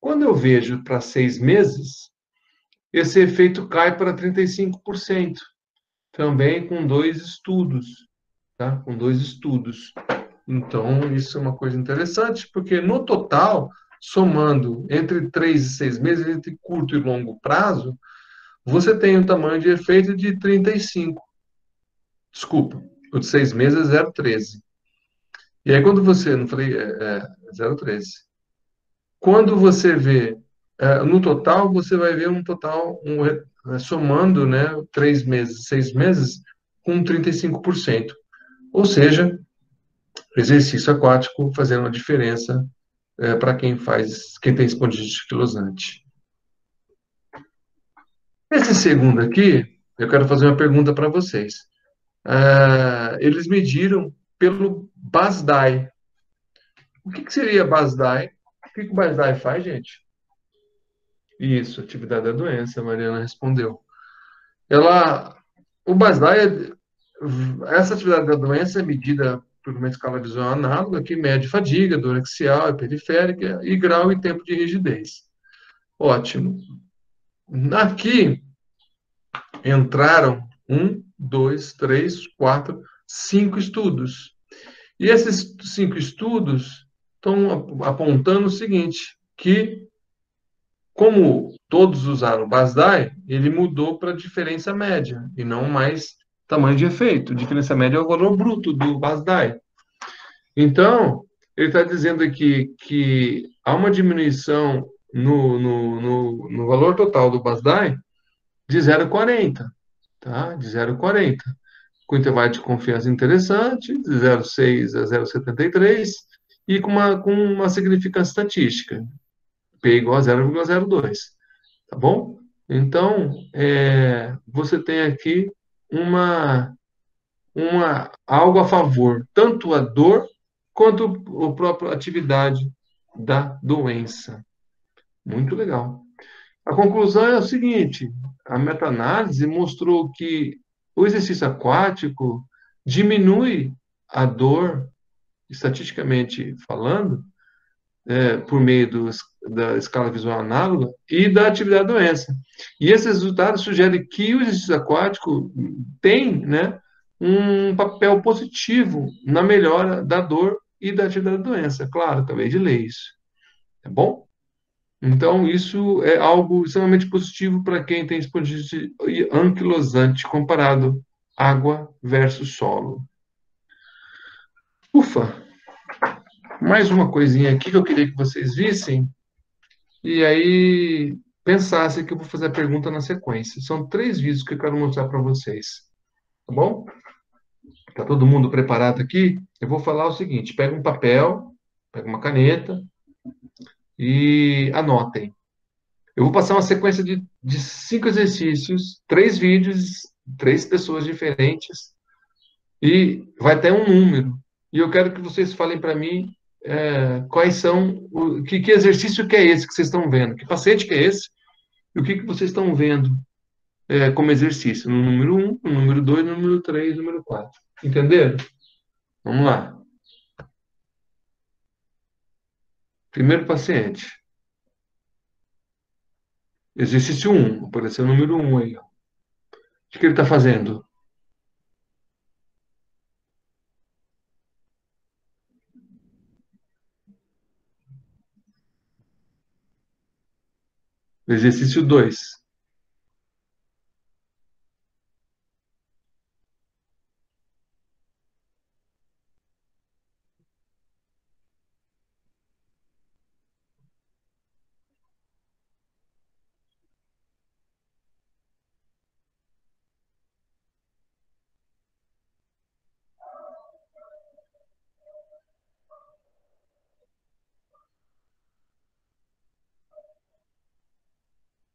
Quando eu vejo para 6 meses, esse efeito cai para 35%, também com 2 estudos, tá? Com 2 estudos. Então, isso é uma coisa interessante, porque no total, somando entre 3 e 6 meses, entre curto e longo prazo, você tem um tamanho de efeito de 35. Desculpa, o de 6 meses é 0,13. E aí, quando você, não falei, 0,13. Quando você vê, no total, você vai ver um total, somando, né, 3 meses, 6 meses, com 35%. Ou seja, exercício aquático fazendo uma diferença para quem tem espondilite anquilosante. Esse segundo aqui, eu quero fazer uma pergunta para vocês. Eles mediram pelo BASDAI. O que seria BASDAI? que o Barzai faz, gente? Isso, atividade da doença, a Mariana respondeu. Ela, o Barzai, essa atividade da doença é medida por uma escala visual análoga que mede fadiga, dor axial e periférica e grau e tempo de rigidez. Ótimo. Aqui entraram um, dois, três, quatro, 5 estudos. E esses 5 estudos estão apontando o seguinte, que como todos usaram o BASDAI, ele mudou para diferença média e não mais tamanho de efeito. Diferença média é o valor bruto do BASDAI. Então, ele está dizendo aqui que há uma diminuição no valor total do BASDAI de 0,40, tá? De 0,40, com intervalo de confiança interessante, de 0,6 a 0,73, e com uma significância estatística, P igual a 0,02, tá bom? Então, você tem aqui uma, algo a favor, tanto a dor quanto a própria atividade da doença. Muito legal. A conclusão é o seguinte: a meta-análise mostrou que o exercício aquático diminui a dor, estatisticamente falando, por meio da escala visual análoga e da atividade da doença. E esses resultados sugerem que o exercício aquático tem, né, um papel positivo na melhora da dor e da atividade da doença. Claro, acabei de ler isso. Tá bom? Então, isso é algo extremamente positivo para quem tem espondilite anquilosante comparado água versus solo. Ufa! Mais uma coisinha aqui que eu queria que vocês vissem, e aí pensassem que eu vou fazer a pergunta na sequência. São 3 vídeos que eu quero mostrar para vocês. Tá bom? Tá todo mundo preparado aqui? Eu vou falar o seguinte: pega um papel, pega uma caneta e anotem. Eu vou passar uma sequência de 5 exercícios, 3 vídeos, 3 pessoas diferentes, e vai ter um número. E eu quero que vocês falem para mim quais são, que exercício que é esse que vocês estão vendo, que paciente que é esse, e o que vocês estão vendo como exercício, no número 1, no número 2, no número 3, no número 4. Entenderam? Vamos lá. Primeiro paciente. Exercício 1, apareceu o número 1 aí. Ó. O que ele está fazendo? Exercício 2.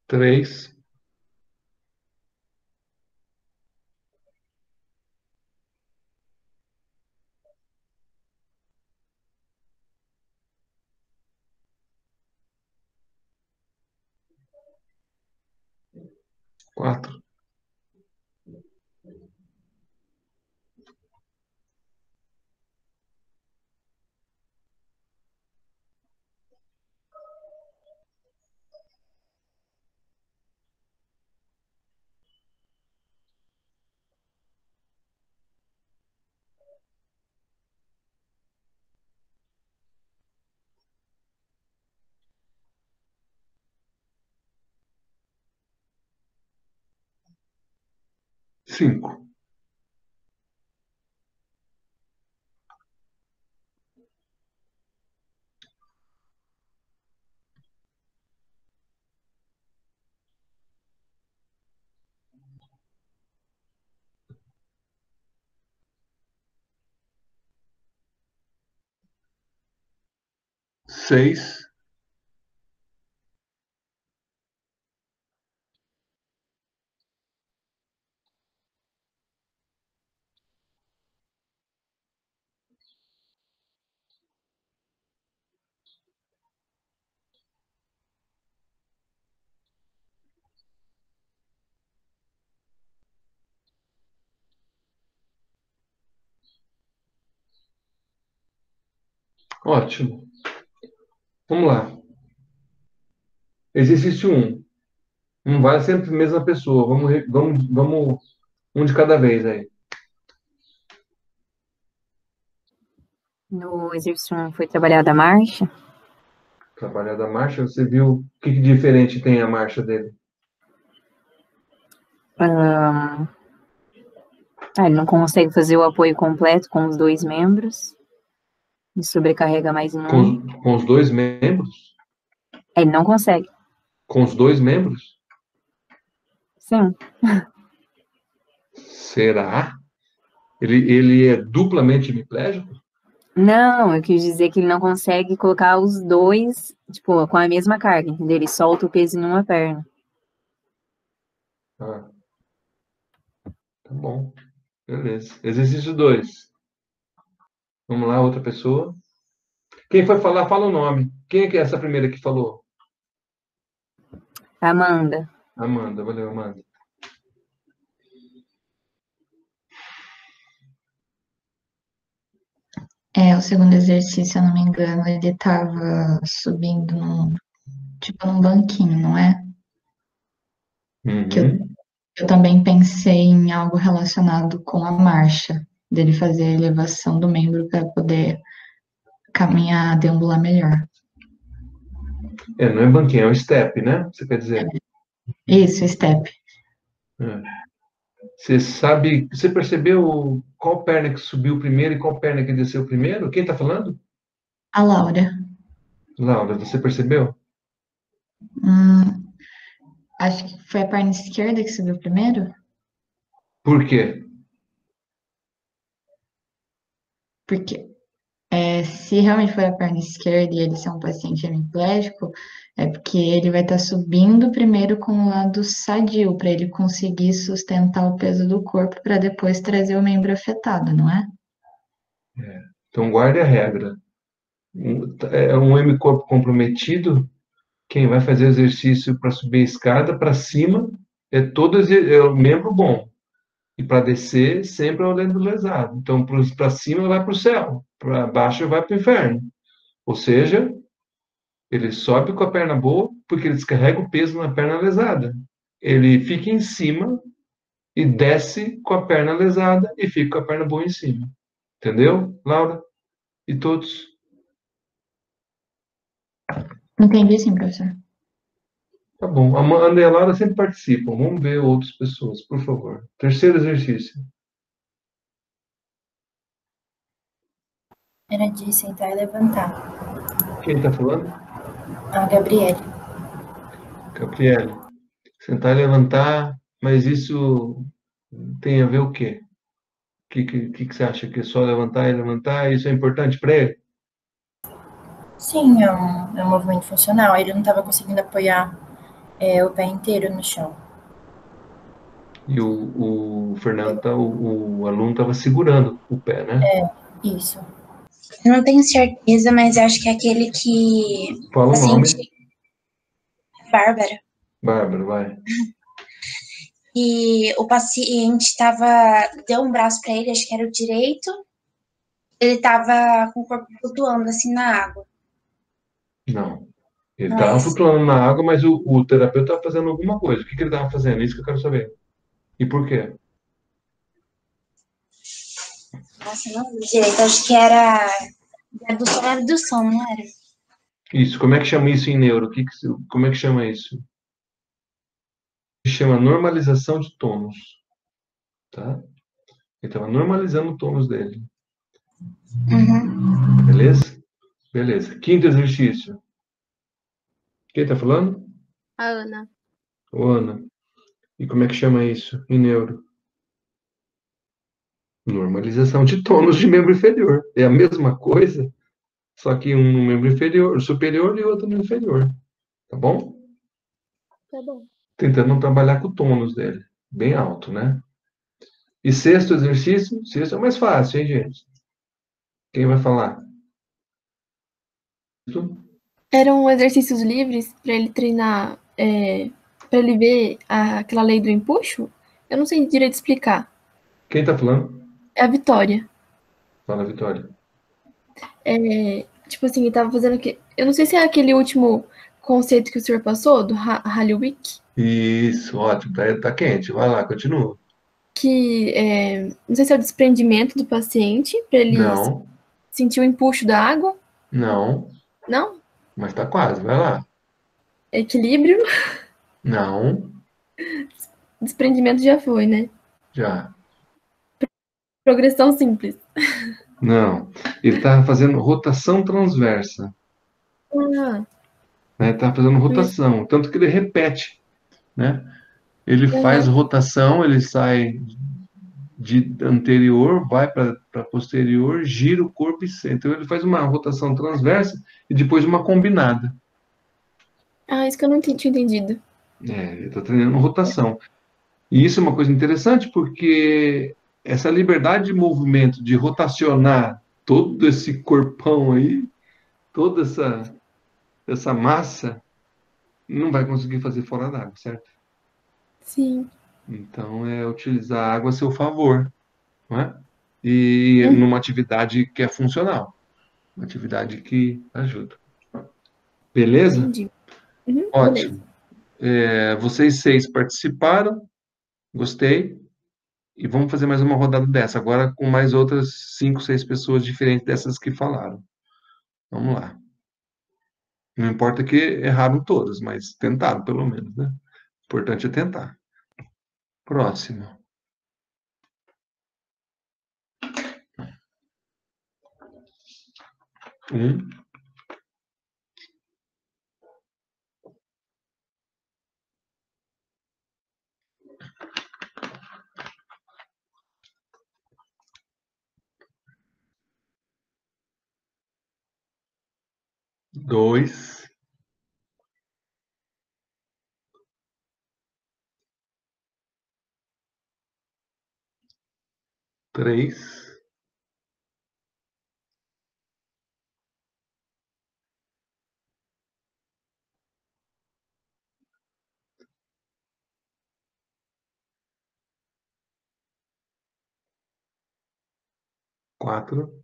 3. 4. 5. 6. Ótimo. Vamos lá. Exercício um. Não vale sempre a mesma pessoa. Vamos um de cada vez aí. No exercício 1 foi trabalhada a marcha. Trabalhar da marcha, você viu o que de diferente tem a marcha dele? Ele não consegue fazer o apoio completo com os 2 membros. E sobrecarrega mais em um. Com os 2 membros? Ele não consegue. Com os 2 membros? Sim. Será? Ele é duplamente hemiplégico? Não, eu quis dizer que ele não consegue colocar os 2, tipo, com a mesma carga, entendeu? Ele solta o peso em uma perna. Ah, tá bom. Beleza. Exercício 2. Vamos lá, outra pessoa. Quem foi falar, fala o nome. Quem é que é essa primeira que falou? Amanda. Amanda, valeu, Amanda. O segundo exercício, se eu não me engano, ele estava subindo num banquinho, não é? Que Uhum. eu também pensei em algo relacionado com a marcha, dele fazer a elevação do membro para poder caminhar, deambular melhor. Não é banquinho, é um step, né? Você quer dizer? Isso, step. Você percebeu qual perna que subiu primeiro e qual perna que desceu primeiro? Quem está falando? A Laura. Laura, você percebeu? Acho que foi a perna esquerda que subiu primeiro, Por quê? porque se realmente for a perna esquerda e ele ser um paciente hemiplégico, é porque ele vai estar subindo primeiro com o lado sadio, para ele conseguir sustentar o peso do corpo para depois trazer o membro afetado, não é? Então guarde a regra. Um hemicorpo comprometido, quem vai fazer exercício para subir a escada para cima é o membro bom. E para descer, sempre é o membro lesado. Então, para cima vai para o céu, para baixo vai para o inferno. Ou seja, ele sobe com a perna boa porque ele descarrega o peso na perna lesada. Ele fica em cima e desce com a perna lesada e fica com a perna boa em cima. Entendeu, Laura? E todos? Entendi sim, professor. Tá bom. A Amanda e a Laura sempre participam. Vamos ver outras pessoas, por favor. Terceiro exercício. Era de sentar e levantar. Quem está falando? A Gabriele. Gabriele. Sentar e levantar, mas isso tem a ver o quê? O que você acha? Que é só levantar e levantar? Isso é importante para ele? Sim, é um movimento funcional. Ele não estava conseguindo apoiar o pé inteiro no chão. E o Fernando, o aluno estava segurando o pé, né? Isso. Eu não tenho certeza, mas acho que é aquele que Fala o paciente nome. Bárbara. Bárbara, vai. E o paciente deu um braço para ele, acho que era o direito. Ele estava com o corpo flutuando assim na água. Não. Ele estava flutuando na água, mas o terapeuta estava fazendo alguma coisa. O que ele estava fazendo? Isso que eu quero saber. E por quê? Nossa, não lembro direito, acho que era abdução, não era? Isso, como é que chama isso em neuro? Como é que chama isso? Chama normalização de tônus. Tá? Ele estava normalizando o tônus dele. Uhum. Beleza? Beleza. Quinto exercício. Quem está falando? A Ana. Ô, Ana. E como é que chama isso em neuro? Normalização de tônus de membro inferior. É a mesma coisa, só que um no membro inferior, superior e outro no inferior. Tá bom? Tá bom. Tentando não trabalhar com o tônus dele. Bem alto, né? E sexto exercício? Sexto é o mais fácil, hein, gente? Quem vai falar? Eram exercícios livres para ele treinar, para ele ver aquela lei do empuxo? Eu não sei direito explicar. Quem tá falando? É a Vitória. Fala, Vitória. tipo assim, ele tava fazendo que. Eu não sei se é aquele último conceito que o senhor passou, do Halliwick, Isso, ótimo, tá quente. Vai lá, continua. que não sei se é o desprendimento do paciente, para ele Não, sentir o empuxo da água. não, Não? mas tá quase, vai lá. Equilíbrio. Não, Desprendimento já foi, né? já. Progressão simples. Não. Ele tá fazendo rotação transversa, Ah, né? Tá fazendo rotação, tanto que ele repete, né? Ele faz aham. rotação, ele sai de anterior, vai para posterior, gira o corpo e senta. Então ele faz uma rotação transversa e depois uma combinada. Ah, isso que eu não tinha entendido. Ele está treinando rotação. E isso é uma coisa interessante porque essa liberdade de movimento, de rotacionar todo esse corpão aí, toda essa massa, não vai conseguir fazer fora d'água, certo? Sim. Então é utilizar a água a seu favor, não é? E Uhum, numa atividade que é funcional, uma atividade que ajuda. Beleza? entendi. Uhum, beleza. Ótimo. Vocês 6 participaram, gostei. E vamos fazer mais uma rodada dessa, agora com mais outras 5, 6 pessoas diferentes dessas que falaram. Vamos lá. Não importa que erraram todas, mas tentaram, pelo menos, né? O importante é tentar. Próximo. 1, 2, 3, 4,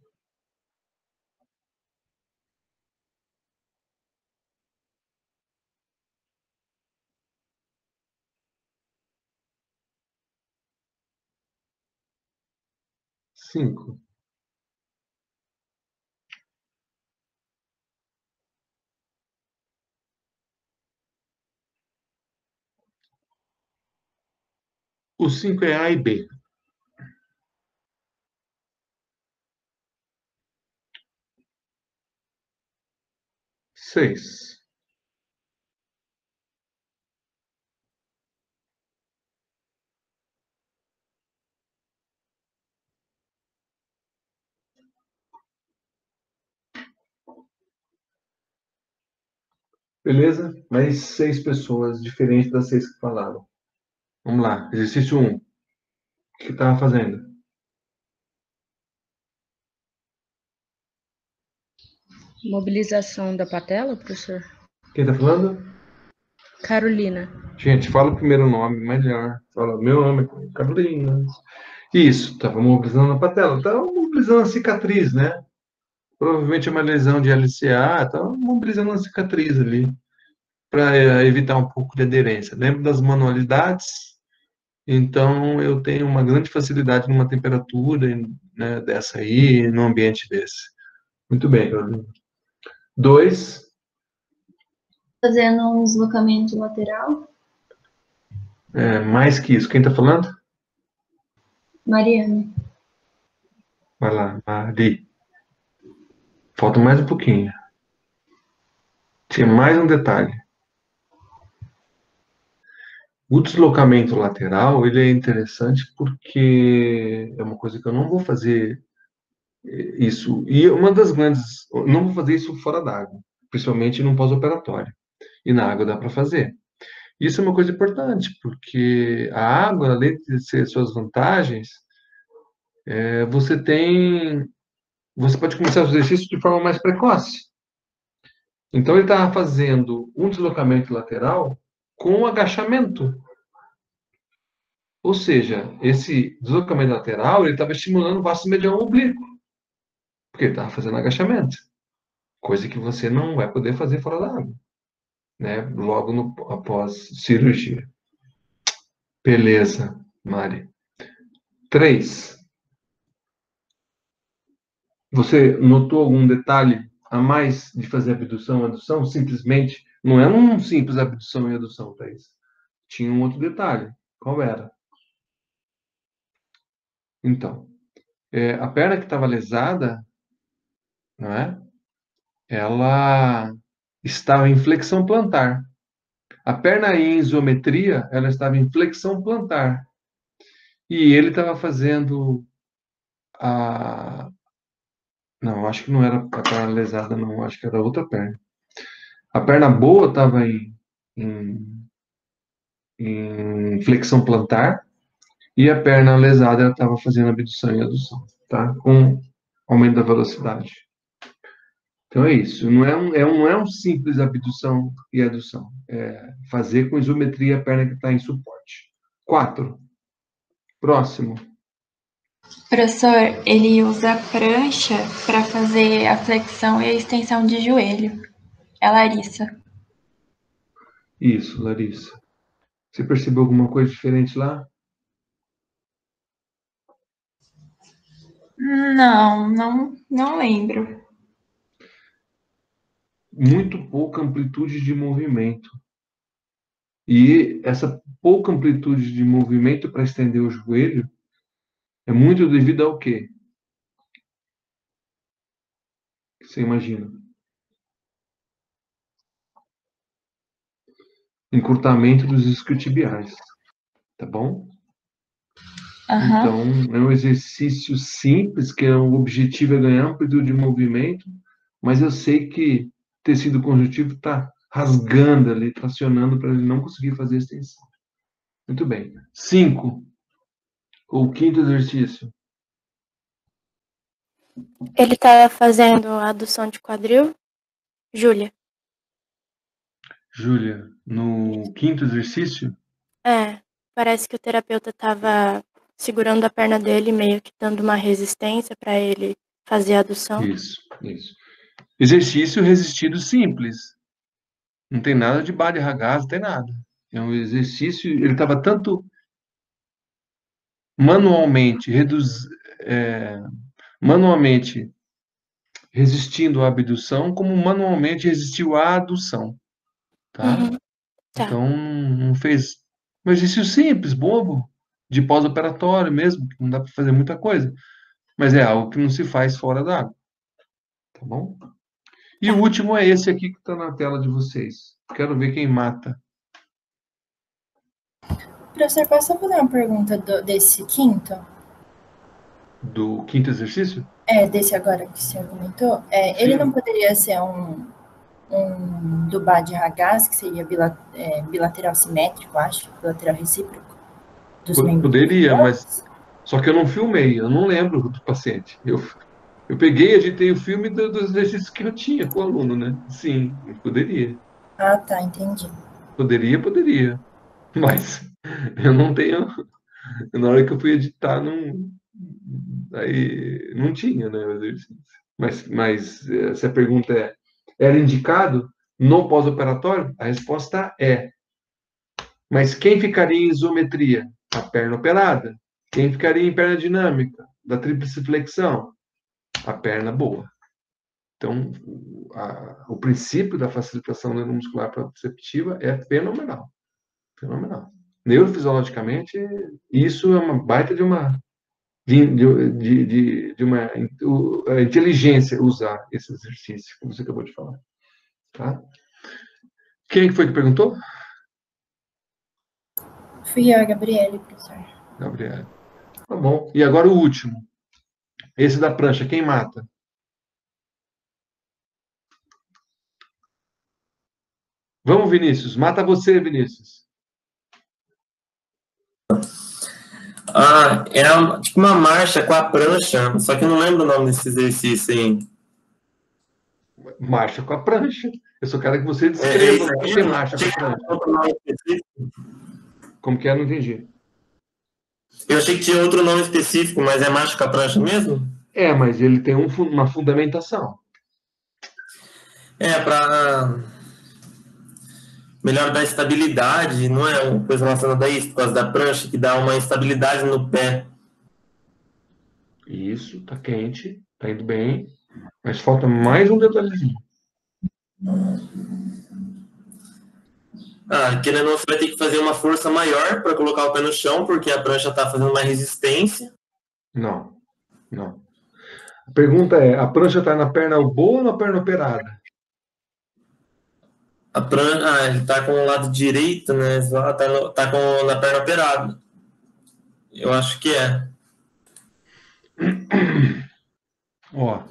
5. O 5 é A e B. 6. Beleza? Mais 6 pessoas diferentes das 6 que falaram. Vamos lá. Exercício 1. O que estava fazendo? Mobilização da patela, professor? Quem está falando? Carolina. Gente, fala o primeiro nome, melhor. Fala, meu nome é Carolina. Isso, estava mobilizando a patela. Estava mobilizando a cicatriz, né? Provavelmente é uma lesão de LCA, estava mobilizando a cicatriz ali, para evitar um pouco de aderência. Lembro das manualidades? Então, eu tenho uma grande facilidade numa temperatura, né, dessa aí, num ambiente desse. Muito bem, Carolina. 2, Fazendo um deslocamento lateral. mais que isso. Quem está falando? Mariana. Vai lá, Mari. Falta mais um pouquinho. Tinha mais um detalhe. O deslocamento lateral, ele é interessante porque é uma coisa que eu não vou fazer isso. E uma das grandes... Não vou fazer isso fora d'água, principalmente no pós-operatório. E na água dá para fazer. Isso é uma coisa importante, porque a água, além de ter suas vantagens, você pode começar os exercícios de forma mais precoce. Então, ele estava fazendo um deslocamento lateral com agachamento. Ou seja, esse deslocamento lateral, ele estava estimulando o vasto medial oblíquo, porque ele estava fazendo agachamento. coisa que você não vai poder fazer fora da água, né? Logo após cirurgia. Beleza, Mari. 3. Você notou algum detalhe a mais de fazer abdução e adução? Simplesmente, não é um simples abdução e adução, Thaís. Tinha um outro detalhe. Qual era? Então, a perna que estava lesada, não é? Ela estava em flexão plantar. A perna em isometria, ela estava em flexão plantar. E ele estava fazendo a... Não, acho que não era a perna lesada, não. Acho que era outra perna. A perna boa estava em flexão plantar e a perna lesada ela estava fazendo abdução e adução, tá? Com aumento da velocidade. Então é isso. Não é um simples abdução e adução. É fazer com isometria a perna que está em suporte. 4. Próximo. Professor, ele usa prancha para fazer a flexão e a extensão de joelho. É Larissa. Isso, Larissa. Você percebeu alguma coisa diferente lá? Não lembro. Muito pouca amplitude de movimento. E essa pouca amplitude de movimento para estender o joelho é muito devido ao quê? Você imagina? Encurtamento dos isquiotibiais. Tá bom? Então, é um exercício simples, que o objetivo é ganhar amplitude de movimento, mas eu sei que tecido conjuntivo está rasgando ali, tracionando para ele não conseguir fazer a extensão. Muito bem. 5. O quinto exercício. Ele tá fazendo a adução de quadril? Júlia. Júlia, no quinto exercício? Parece que o terapeuta tava segurando a perna dele, meio que dando uma resistência para ele fazer a adução. Isso. Exercício resistido simples. Não tem nada de Body Ragazzi, não tem nada. É um exercício, ele estava tanto manualmente resistindo à abdução, como manualmente resistiu à adução. Tá? Tá. Então, não fez um exercício simples, bobo, de pós-operatório mesmo, que não dá para fazer muita coisa. Mas é algo que não se faz fora da água. Tá bom? E o último é esse aqui que está na tela de vocês. Quero ver quem mata. Professor, posso fazer uma pergunta desse quinto? Do quinto exercício? Desse agora que você argumentou. Ele não poderia ser um do Body Ragazzi, que seria bilateral simétrico, acho, bilateral recíproco? Poderia, mas só que eu não filmei, eu não lembro do paciente. Eu peguei e editei o filme dos exercícios que eu tinha com o aluno, né? Sim, poderia. Ah, tá, entendi. Poderia. Mas eu não tenho... Na hora que eu fui editar, aí não tinha, né, o exercício. Mas se a pergunta era indicado no pós-operatório? A resposta é. Mas quem ficaria em isometria? A perna operada. Quem ficaria em perna dinâmica? Da tríplice flexão? A perna boa. Então, o princípio da facilitação neuromuscular proprioceptiva é fenomenal. Fenomenal. Neurofisiologicamente, isso é uma baita de uma inteligência usar esse exercício, como você acabou de falar. Tá? Quem foi que perguntou? Fui eu, a Gabriele, professor. Gabriele. Tá bom. E agora o último. Esse da prancha, quem mata? Vamos, Vinícius. Mata você, Vinícius. É tipo uma marcha com a prancha, só que eu não lembro o nome desse exercício aí. Marcha com a prancha. Eu só quero que você descreva o que é marcha com a prancha. Como que é? Não entendi. Eu achei que tinha outro nome específico, mas é marcha com a prancha mesmo? Mas ele tem uma fundamentação. Para melhor dar estabilidade, não é uma coisa relacionada a isso, por causa da prancha, que dá uma estabilidade no pé. Isso, tá quente, tá indo bem, mas falta mais um detalhezinho. Querendo ou não, você vai ter que fazer uma força maior para colocar o pé no chão, porque a prancha está fazendo uma resistência. Não. A pergunta é, a prancha está na perna boa ou na perna operada? Ele está com o lado direito, né? Tá na perna operada. Eu acho que é. Ó,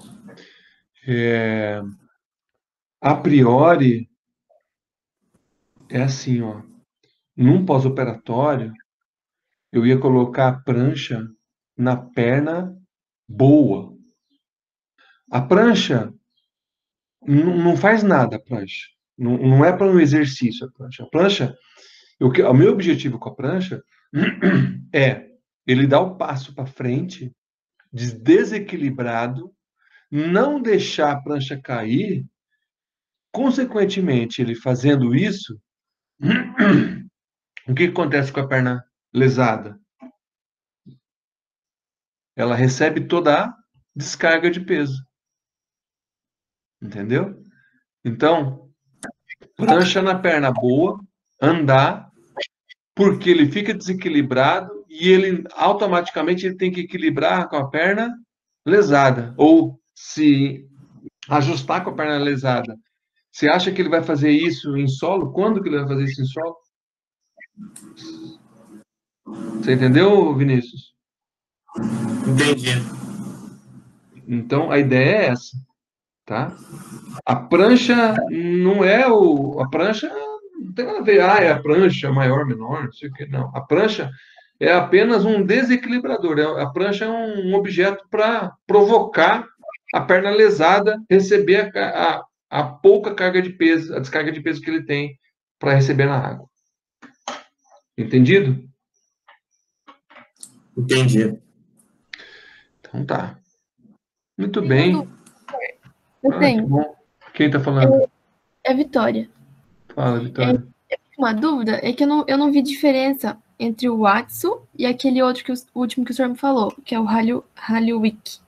a priori, é assim, ó. Num pós-operatório, eu ia colocar a prancha na perna boa. A prancha não faz nada, a prancha. Não é para um exercício a prancha. A prancha, o meu objetivo com a prancha é ele dar o passo para frente, desequilibrado, não deixar a prancha cair. Consequentemente, ele fazendo isso, o que acontece com a perna lesada? Ela recebe toda a descarga de peso. Entendeu? Então, prancha na perna boa, andar, porque ele fica desequilibrado e ele automaticamente ele tem que equilibrar com a perna lesada, ou se ajustar com a perna lesada. Você acha que ele vai fazer isso em solo? Quando que ele vai fazer isso em solo? Você entendeu, Vinícius? Entendi. Então, a ideia é essa, tá? A prancha não é a prancha não tem nada a ver, é a prancha maior, menor, não sei o que, não. A prancha é apenas um desequilibrador. A prancha é um objeto para provocar a perna lesada receber a pouca carga de peso, a descarga de peso que ele tem para receber na água. Entendido? Entendi. Então tá. Muito bem. Eu tenho. Que bom. Quem está falando? É Vitória. Fala, Vitória. Uma dúvida é que eu não vi diferença entre o Watsu e aquele outro o último que o senhor me falou, que é o Hallyu-Wiki.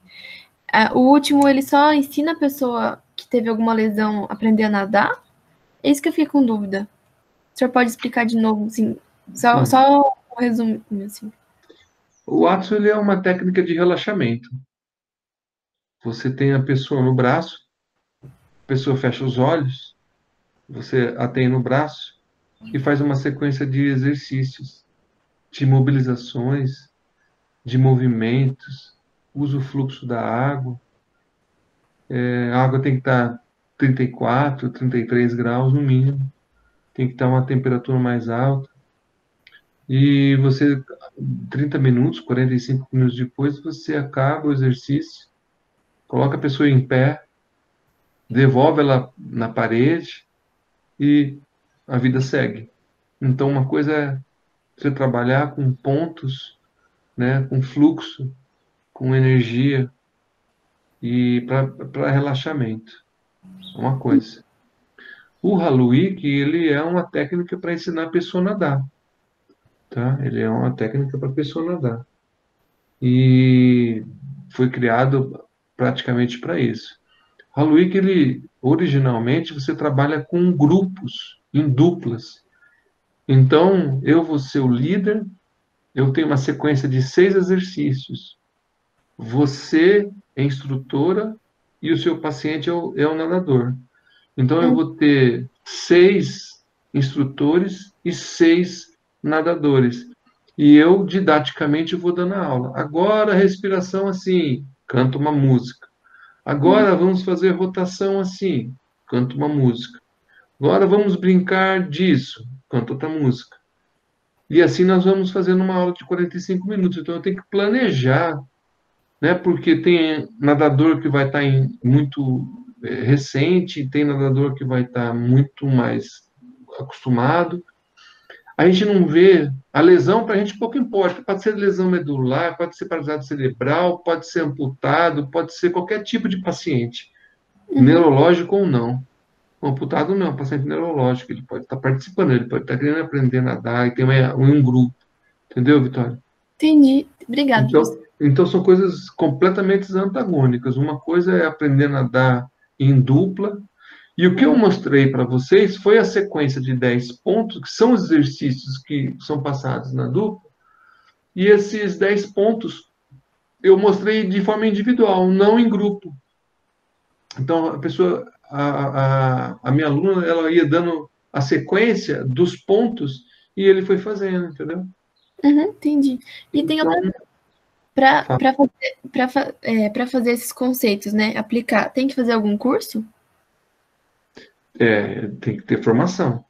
O último, ele só ensina a pessoa que teve alguma lesão a aprender a nadar? É isso que eu fiquei com dúvida. O senhor pode explicar de novo, assim, só um resumo, assim. O Watsu, ele é uma técnica de relaxamento. Você tem a pessoa no braço, a pessoa fecha os olhos, você a tem no braço e faz uma sequência de exercícios, de mobilizações, de movimentos, usa o fluxo da água. A água tem que estar 34, 33 graus no mínimo, tem que estar uma temperatura mais alta. E você, 30 minutos, 45 minutos depois, você acaba o exercício, coloca a pessoa em pé, devolve ela na parede e a vida segue. Então, uma coisa é você trabalhar com pontos, né, com fluxo, com energia e para relaxamento. Uma coisa. O Hallyu-Wiki, ele é uma técnica para ensinar a pessoa a nadar. Tá? Ele é uma técnica para a pessoa nadar. E foi criado praticamente para isso. O Hallyu-Wiki, ele, originalmente, você trabalha com grupos, em duplas. Então, eu vou ser o líder, eu tenho uma sequência de 6 exercícios. Você é instrutora e o seu paciente é o nadador. Então, eu vou ter 6 instrutores e 6 nadadores. E eu, didaticamente, vou dando a aula. Agora, respiração assim, canto uma música. Agora, vamos fazer rotação assim, canto uma música. Agora, vamos brincar disso, canto outra música. E assim nós vamos fazendo uma aula de 45 minutos. Então, eu tenho que planejar, né? Porque tem nadador que vai estar muito recente, tem nadador que vai estar muito mais acostumado. A gente não vê a lesão, para a gente pouco importa. Pode ser lesão medular, pode ser paralisado cerebral, pode ser amputado, pode ser qualquer tipo de paciente, neurológico ou não. Um amputado não, um paciente neurológico, ele pode estar participando, ele pode estar querendo aprender a nadar e tem um grupo. Entendeu, Vitória? Entendi. Obrigada, professor. Então são coisas completamente antagônicas. Uma coisa é aprender a nadar em dupla, e o que eu mostrei para vocês foi a sequência de 10 pontos, que são os exercícios que são passados na dupla, e esses 10 pontos eu mostrei de forma individual, não em grupo. Então, a minha aluna, ela ia dando a sequência dos pontos e ele foi fazendo, entendeu? Entendi. E tem outra. Para fazer esses conceitos, né? Aplicar, tem que fazer algum curso? Tem que ter formação.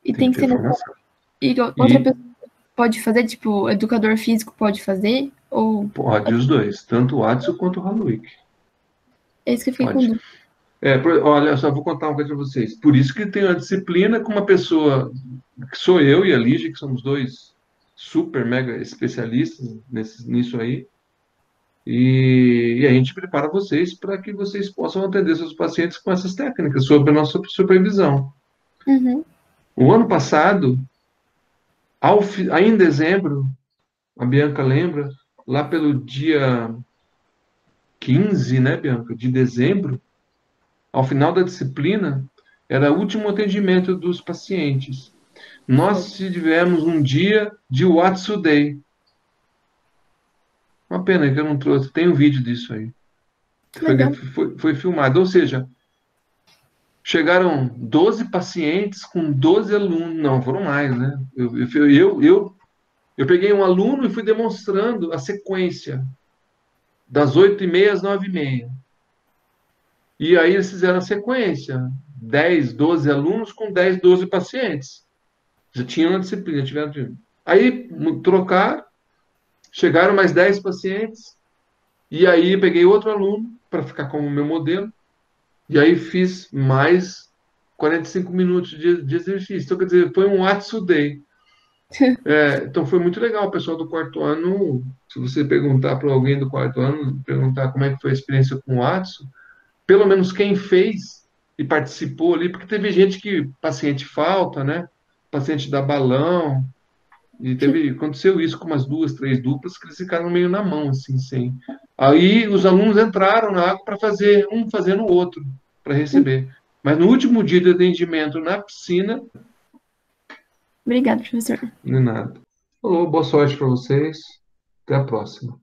E tem que ser formação. E outra pessoa pode fazer, tipo, educador físico pode fazer? Ou... Pode os dois, tanto o Adson quanto o Haluik. É isso que eu fiquei com dúvida. Olha, só vou contar uma coisa para vocês. Por isso que tem uma disciplina com uma pessoa, que sou eu e a Lígia, que somos dois super, mega especialistas nisso aí. E a gente prepara vocês para que vocês possam atender seus pacientes com essas técnicas, sob a nossa supervisão. O ano passado, aí em dezembro, a Bianca lembra, lá pelo dia 15, né, Bianca, de dezembro, ao final da disciplina, era o último atendimento dos pacientes. Nós tivemos um dia de Watsu Day. Uma pena que eu não trouxe, tem um vídeo disso aí. Foi filmado, ou seja, chegaram 12 pacientes com 12 alunos, não, foram mais, né? Eu peguei um aluno e fui demonstrando a sequência das 8h30 às 9h30. E aí eles fizeram a sequência, 10, 12 alunos com 10, 12 pacientes. Já tinham na disciplina, tiveram. Aí trocaram, chegaram mais 10 pacientes, e aí peguei outro aluno para ficar como meu modelo, e aí fiz mais 45 minutos de exercício. Então, quer dizer, foi um Watsu Day. Então, foi muito legal. O pessoal do quarto ano, se você perguntar para alguém do quarto ano, perguntar como é que foi a experiência com o Watsu, pelo menos quem fez e participou ali, porque teve gente que, paciente falta, né? Paciente dá balão, e aconteceu isso com umas 2, 3 duplas que eles ficaram meio na mão, assim, sem. Aí os alunos entraram na água para fazer, um fazendo o outro, para receber. Mas no último dia de atendimento na piscina... Obrigada, professor. De nada. Falou, boa sorte para vocês. Até a próxima.